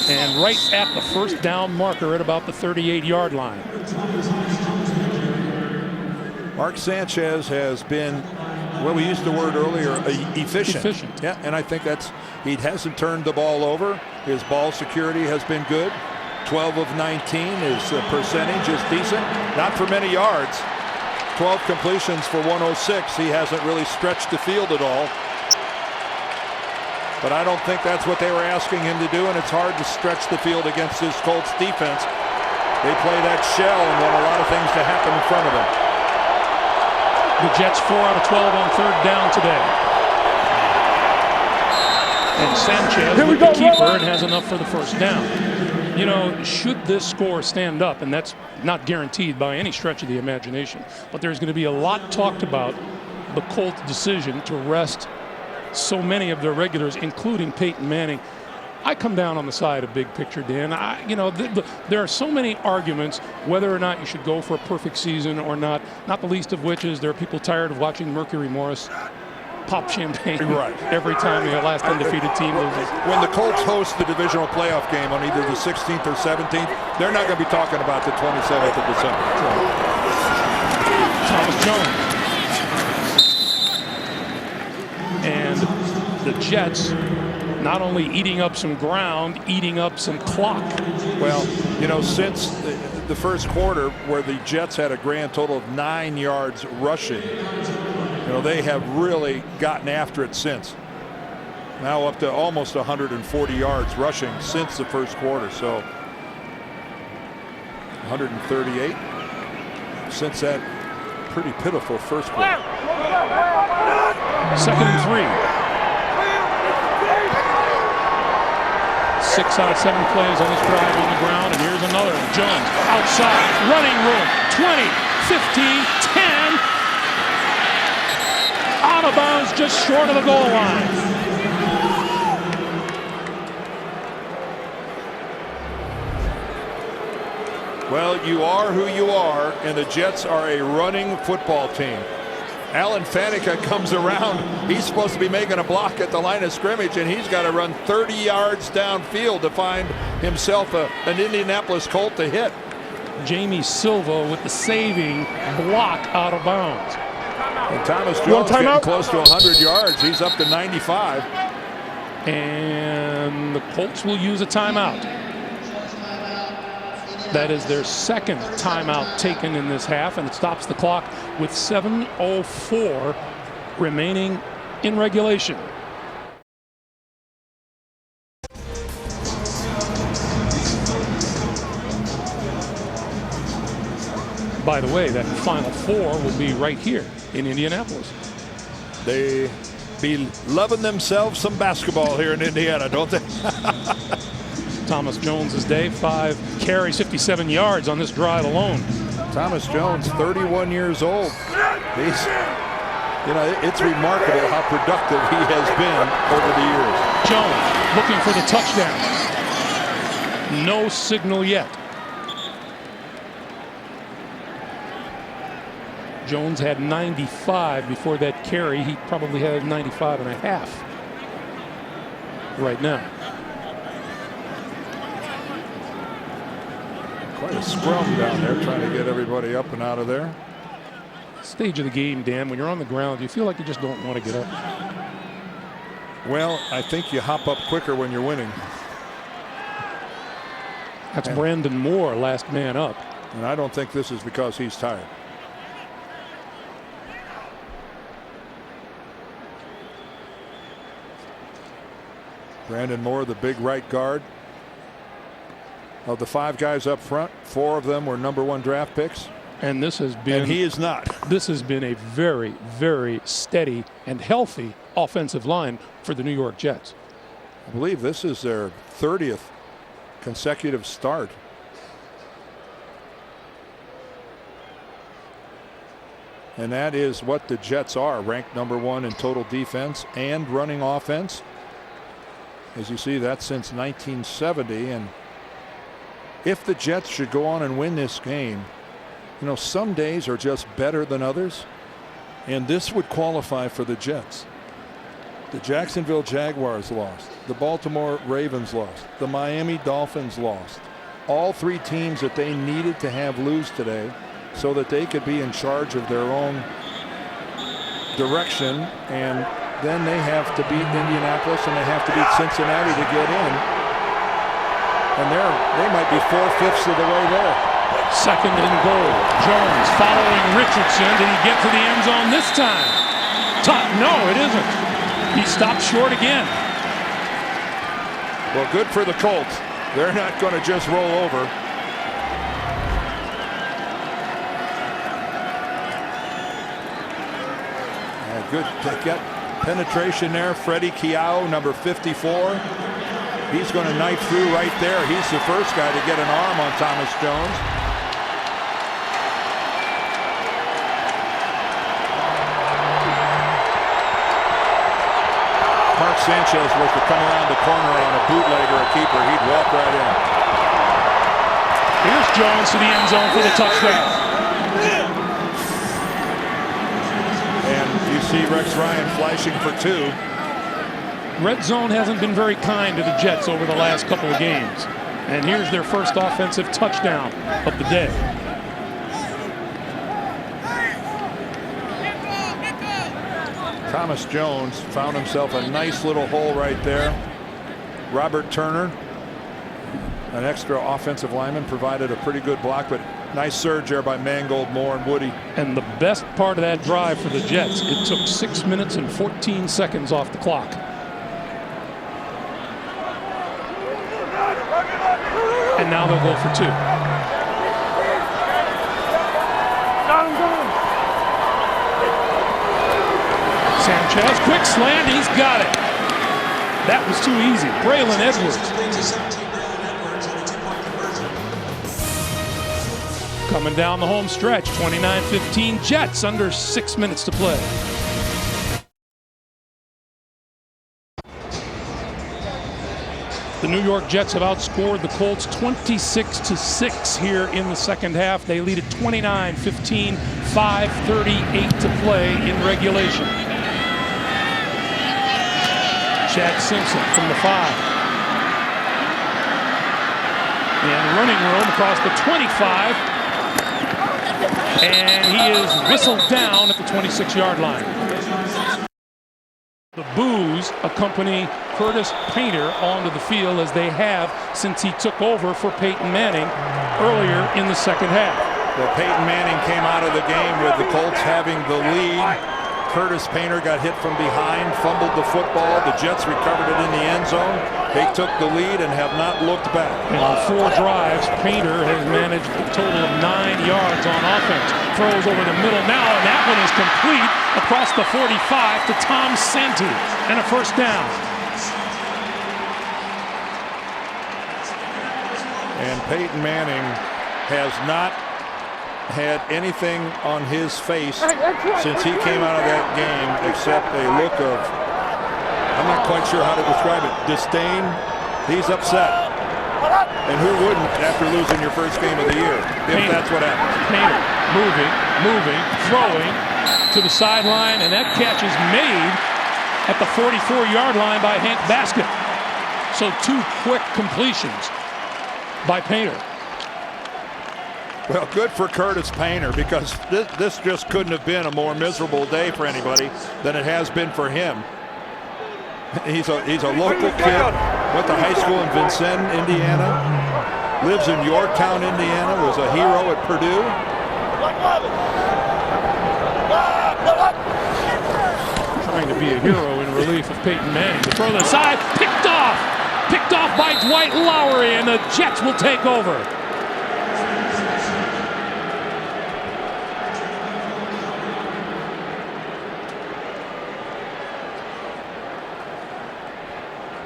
And right at the first down marker at about the 38-yard line. Mark Sanchez has been, well, we used the word earlier, efficient. Yeah, and I think he hasn't turned the ball over. His ball security has been good. 12 of 19. His percentage is decent. Not for many yards. 12 completions for 106. He hasn't really stretched the field at all. But I don't think that's what they were asking him to do, and it's hard to stretch the field against this Colts defense. They play that shell and want a lot of things to happen in front of them. The Jets 4 out of 12 on 3rd down today. And Sanchez with the keeper and has enough for the first down. You know, should this score stand up, and that's not guaranteed by any stretch of the imagination, but there's going to be a lot talked about the Colts' decision to rest so many of their regulars, including Peyton Manning. I come down on the side of big picture, Dan. There are so many arguments whether or not you should go for a perfect season or not. Not the least of which is there are people tired of watching Mercury Morris pop champagne every time the last undefeated team loses. When the Colts host the divisional playoff game on either the 16th or 17th, they're not going to be talking about the 27th of December. Thomas Jones. And the Jets not only eating up some ground, eating up some clock. Well, you know, since the first quarter where the Jets had a grand total of 9 yards rushing, you know, they have really gotten after it since. Now up to almost 140 yards rushing since the first quarter. So 138 since that pretty pitiful first quarter. 2nd and 3. 6 out of 7 plays on this drive on the ground, and here's another. Jones outside, running room, 20, 15, 10. Out of bounds, just short of the goal line. Well, you are who you are, and the Jets are a running football team. Alan Faneca comes around. He's supposed to be making a block at the line of scrimmage, and he's got to run 30 yards downfield to find himself an Indianapolis Colt to hit. Jamie Silva with the saving block out of bounds. And Thomas Jones getting close to 100 yards. He's up to 95. And the Colts will use a timeout. That is their 2nd timeout taken in this half, and it stops the clock with 7:04 remaining in regulation. By the way, that final 4 will be right here in Indianapolis. They be loving themselves some basketball here in Indiana, don't they? Thomas Jones's day. 5 carries, 57 yards on this drive alone. Thomas Jones, 31 years old. He's, you know, it's remarkable how productive he has been over the years. Jones looking for the touchdown. No signal yet. Jones had 95 before that carry. He probably had 95 and a half right now. Quite a scrum down there trying to get everybody up and out of there. Stage of the game, Dan, when you're on the ground, you feel like you just don't want to get up. Well, I think you hop up quicker when you're winning. That's Brandon Moore, last man up. And I don't think this is because he's tired. Brandon Moore, the big right guard. Of the 5 guys up front, 4 of them were #1 draft picks. And this has been. And he is not. This has been a very, very steady and healthy offensive line for the New York Jets. I believe this is their 30th consecutive start. And that is what the Jets are, ranked #1 in total defense and running offense. As you see, that's since 1970. And if the Jets should go on and win this game, you know, some days are just better than others. And this would qualify for the Jets. The Jacksonville Jaguars lost. The Baltimore Ravens lost. The Miami Dolphins lost. All 3 teams that they needed to have lose today so that they could be in charge of their own direction. And then they have to beat Indianapolis and they have to beat Cincinnati to get in. And they might be 4/5 of the way there. 2nd and goal. Jones following Richardson. Did he get to the end zone this time? No, it isn't. He stopped short again. Well, good for the Colts. They're not going to just roll over. Good get penetration there. Freddie Kiao, number 54. He's going to knife through right there. He's the first guy to get an arm on Thomas Jones. Mark Sanchez was to come around the corner on a bootleg or a keeper. He'd walk right in. Here's Jones to the end zone for the touchdown. And you see Rex Ryan flashing for 2. Red zone hasn't been very kind to the Jets over the last couple of games. And here's their first offensive touchdown of the day. Thomas Jones found himself a nice little hole right there. Robert Turner, an extra offensive lineman, provided a pretty good block, but nice surge there by Mangold, Moore, and Woody. And the best part of that drive for the Jets, it took 6 minutes and 14 seconds off the clock. And now they'll go for 2. Sanchez, quick slant, he's got it. That was too easy. Braylon Edwards. Coming down the home stretch, 29-15 Jets, under 6 minutes to play. The New York Jets have outscored the Colts 26-6 here in the second half. They lead at 29-15, 5:38 to play in regulation. Chad Simpson from the 5. And running room across the 25. And he is whistled down at the 26-yard line. The boos accompany Curtis Painter onto the field as they have since he took over for Peyton Manning earlier in the second half. Well, Peyton Manning came out of the game with the Colts having the lead. Curtis Painter got hit from behind, fumbled the football. The Jets recovered it in the end zone. They took the lead and have not looked back. And on 4 drives, Painter has managed a total of 9 yards on offense. Throws over the middle now, and that one is complete across the 45 to Tom Santee, and a first down. And Peyton Manning has not had anything on his face since he came out of that game except a look of, I'm not quite sure how to describe it, disdain. He's upset. And who wouldn't after losing your first game of the year, if that's what happens. Painter moving, throwing to the sideline, and that catch is made at the 44-yard line by Hank Basket. So 2 quick completions by Painter. Well, good for Curtis Painter, because this just couldn't have been a more miserable day for anybody than it has been for him. He's a local kid, went to high school in Vincennes, Indiana, lives in Yorktown, Indiana, was a hero at Purdue. Trying to be a hero in relief of Peyton Manning. The throw to the side, picked off by Dwight Lowry, and the Jets will take over.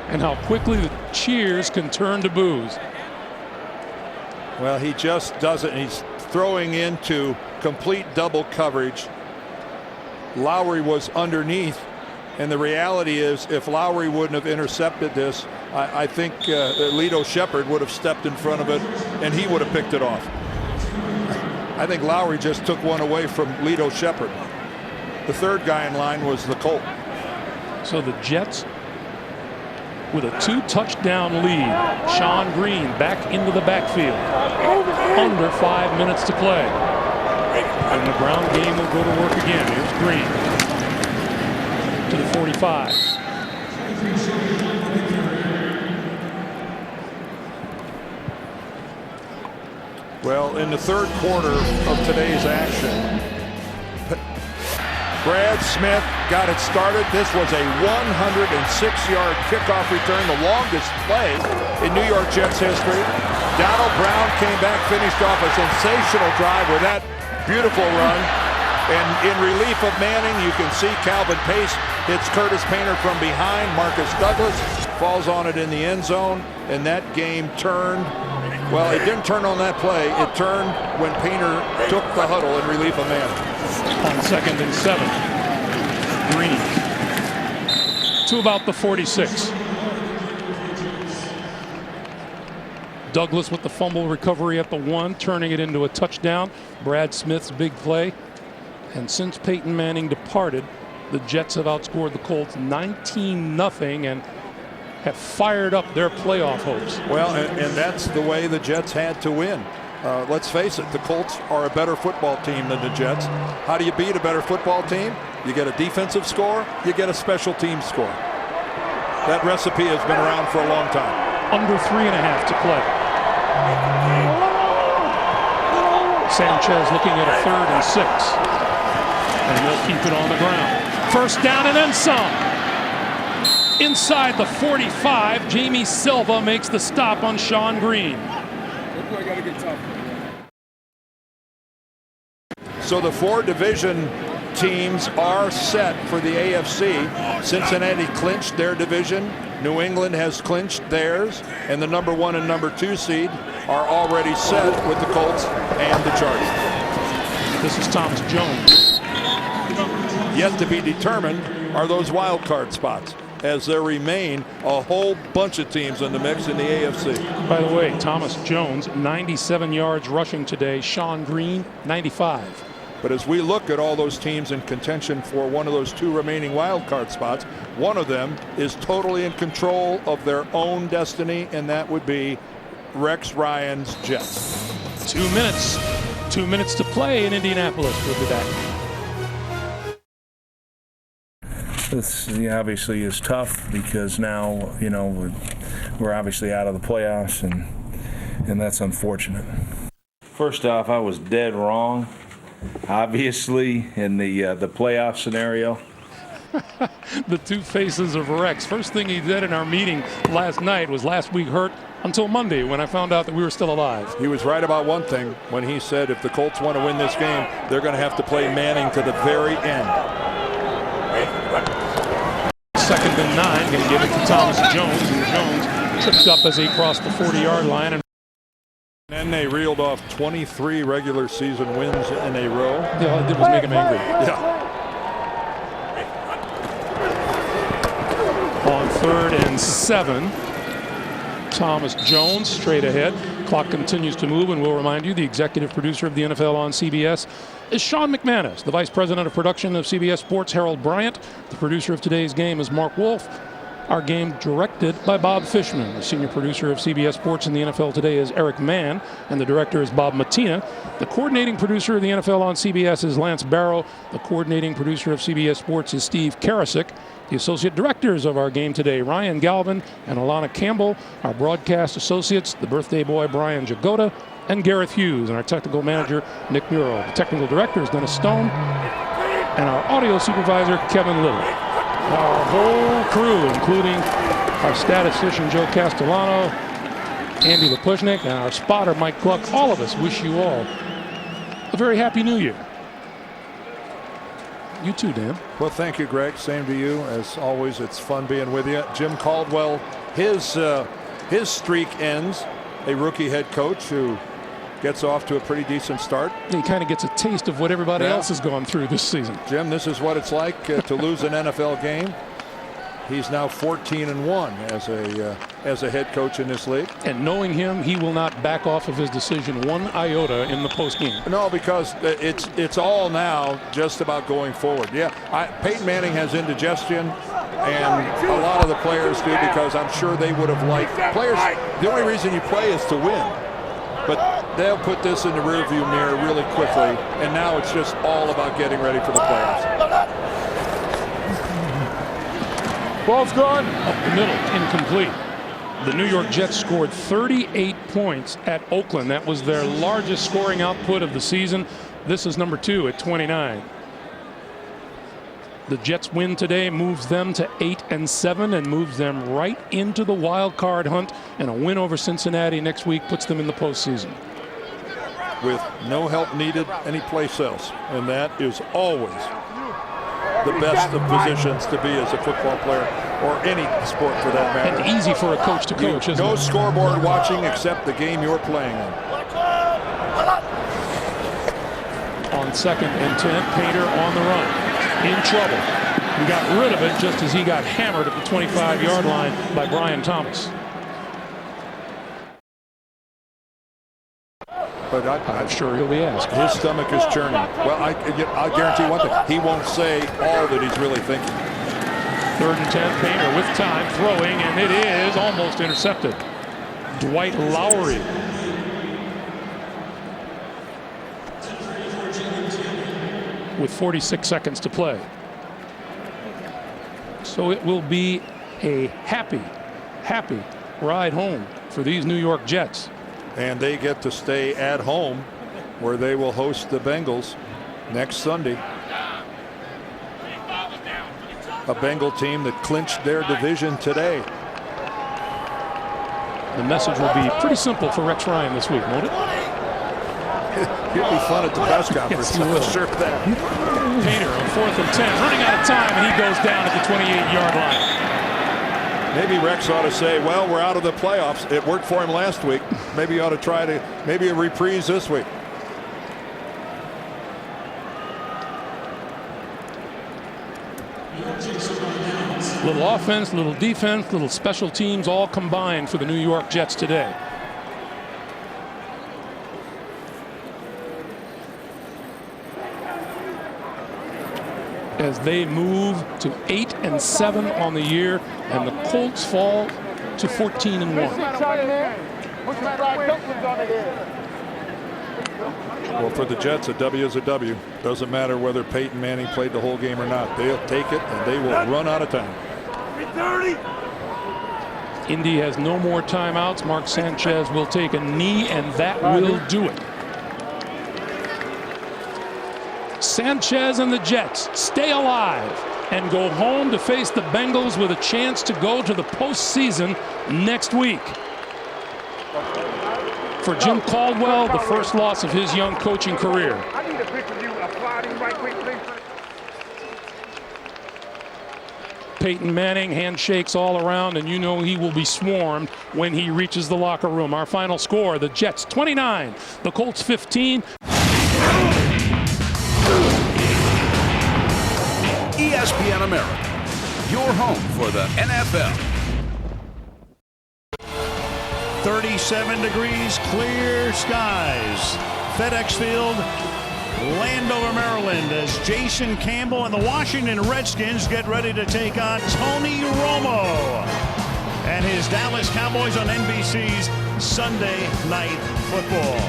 And how quickly the cheers can turn to boos. Well, he just doesn't. He's throwing into complete double coverage. Lowry was underneath, and the reality is, if Lowry wouldn't have intercepted this, I think Lito Shepherd would have stepped in front of it, and he would have picked it off. I think Lowry just took one away from Lito Shepherd. The third guy in line was the Colt. So the Jets with a 2-touchdown lead. Sean Green back into the backfield. Under 5 minutes to play. And the ground game will go to work again. Here's Green to the 45. Well, in the third quarter of today's action, Brad Smith got it started. This was a 106-yard kickoff return, the longest play in New York Jets history. Donald Brown came back, finished off a sensational drive with that beautiful run. And in relief of Manning, you can see Calvin Pace hits Curtis Painter from behind. Marcus Douglas falls on it in the end zone, and that game turned. Well, it didn't turn on that play. It turned when Painter took the huddle in relief of Manning. On 2nd and 7. Green to about the 46. Douglas with the fumble recovery at the 1, turning it into a touchdown. Brad Smith's big play. And since Peyton Manning departed, the Jets have outscored the Colts 19-0 and have fired up their playoff hopes. Well, and that's the way the Jets had to win. Let's face it, the Colts are a better football team than the Jets. How do you beat a better football team? You get a defensive score, you get a special team score. That recipe has been around for a long time. Under 3.5 to play. Sanchez looking at a 3rd and 6. And they'll keep it on the ground. First down and then some. Inside the 45, Jamie Silva makes the stop on Sean Green. So the 4 division teams are set for the AFC. Cincinnati clinched their division. New England has clinched theirs. And the number 1 and number 2 seed are already set with the Colts and the Chargers. This is Thomas Jones. Yet to be determined are those wild card spots, as there remain a whole bunch of teams in the mix in the AFC. By the way, Thomas Jones, 97 yards rushing today. Sean Green, 95. But as we look at all those teams in contention for one of those 2 remaining wild card spots, one of them is totally in control of their own destiny, and that would be Rex Ryan's Jets. 2 minutes. 2 minutes to play in Indianapolis. We'll be back. This obviously is tough because now, we're obviously out of the playoffs, and that's unfortunate. First off, I was dead wrong, obviously, in the playoff scenario. The 2 faces of Rex. First thing he did in our meeting last night was last week hurt until Monday when I found out that we were still alive. He was right about one thing when he said if the Colts want to win this game, they're going to have to play Manning to the very end. 2nd and 9, going to give it to Thomas Jones, and Jones tripped up as he crossed the 40-yard line. And And they reeled off 23 regular season wins in a row. Yeah, all it did was make him angry. Yeah. On 3rd and 7, Thomas Jones straight ahead. Clock continues to move, and we'll remind you the executive producer of the NFL on CBS is Sean McManus. The vice president of production of CBS Sports, Harold Bryant. The producer of today's game is Mark Wolf. Our game directed by Bob Fishman. The senior producer of CBS Sports in the NFL today is Eric Mann, and the director is Bob Matina. The coordinating producer of the NFL on CBS is Lance Barrow. The coordinating producer of CBS Sports is Steve Karasik. The associate directors of our game today, Ryan Galvin and Alana Campbell. Our broadcast associates, the birthday boy Brian Jagoda and Gareth Hughes, and our technical manager, Nick Muro. The technical director is Dennis Stone, and our audio supervisor, Kevin Little. Our whole crew, including our statistician Joe Castellano, Andy Lepushnik, and our spotter Mike Gluck, all of us wish you all a very happy New Year. You too, Dan. Well, thank you, Greg. Same to you. As always, it's fun being with you. Jim Caldwell, his streak ends. A rookie head coach who gets off to a pretty decent start. He kind of gets a taste of what everybody else has gone through this season. Jim, this is what it's like to lose an NFL game. He's now 14-1 as a head coach in this league. And knowing him, he will not back off of his decision one iota in the postgame. No, because it's all now just about going forward. Yeah, Peyton Manning has indigestion, and a lot of the players do, because I'm sure they would have liked players. The only reason you play is to win. But they'll put this in the rearview mirror really quickly, and now it's just all about getting ready for the playoffs. Ball's gone. Up the middle, incomplete. The New York Jets scored 38 points at Oakland. That was their largest scoring output of the season. This is number 2 at 29. The Jets win today moves them to 8-7 and moves them right into the wild card hunt. And a win over Cincinnati next week puts them in the postseason. With no help needed anyplace else, and that is always the best of positions to be as a football player, or any sport for that matter. And easy for a coach to coach, isn't it? No scoreboard watching except the game you're playing in. On 2nd and 10, Painter on the run. In trouble. He got rid of it just as he got hammered at the 25-yard line by Brian Thomas. But I'm sure he'll be asked. His stomach is churning. Well, I guarantee one thing. He won't say all that he's really thinking. 3rd and 10, Painter with time, throwing, and it is almost intercepted. Dwight Lowry. With 46 seconds to play. So it will be a happy ride home for these New York Jets. And they get to stay at home, where they will host the Bengals next Sunday. A Bengal team that clinched their division today. The message will be pretty simple for Rex Ryan this week, won't it? He'll be fun at the press conference. Yes, he will. Sure of that. Painter on 4th and 10, running out of time, and he goes down at the 28-yard line. Maybe Rex ought to say, well, we're out of the playoffs. It worked for him last week. Maybe he ought to try to, maybe a reprise this week. Little offense, little defense, little special teams all combined for the New York Jets today. As they move to 8-7 on the year, and the Colts fall to 14-1. Well, for the Jets, a W is a W. Doesn't matter whether Peyton Manning played the whole game or not. They'll take it, and they will run out of time. Indy has no more timeouts. Mark Sanchez will take a knee, and that will do it. Sanchez and the Jets stay alive and go home to face the Bengals with a chance to go to the postseason next week. For Jim Caldwell, the first loss of his young coaching career. I need a picture of you applauding right quick, please. Peyton Manning, handshakes all around, and you know he will be swarmed when he reaches the locker room. Our final score, the Jets 29, the Colts 15. ESPN America, your home for the NFL. 37 degrees, clear skies. FedEx Field, Landover, Maryland, as Jason Campbell and the Washington Redskins get ready to take on Tony Romo and his Dallas Cowboys on NBC's Sunday Night Football.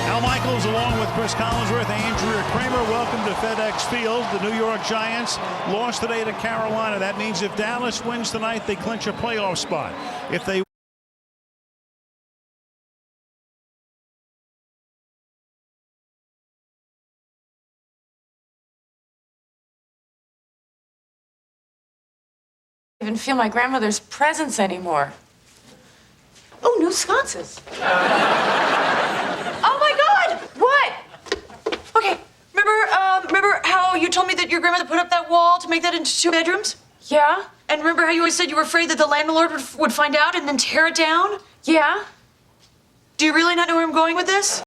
Al Michaels along with Chris Collinsworth, Andrea Kramer, welcome to FedEx Field. The New York Giants lost today to Carolina. That means if Dallas wins tonight, they clinch a playoff spot. If they I don't even feel my grandmother's presence anymore. Oh, new sconces. Oh my God! What? Okay, remember how you told me that your grandmother put up that wall to make that into 2 bedrooms? Yeah. And remember how you always said you were afraid that the landlord would find out and then tear it down? Yeah. Do you really not know where I'm going with this?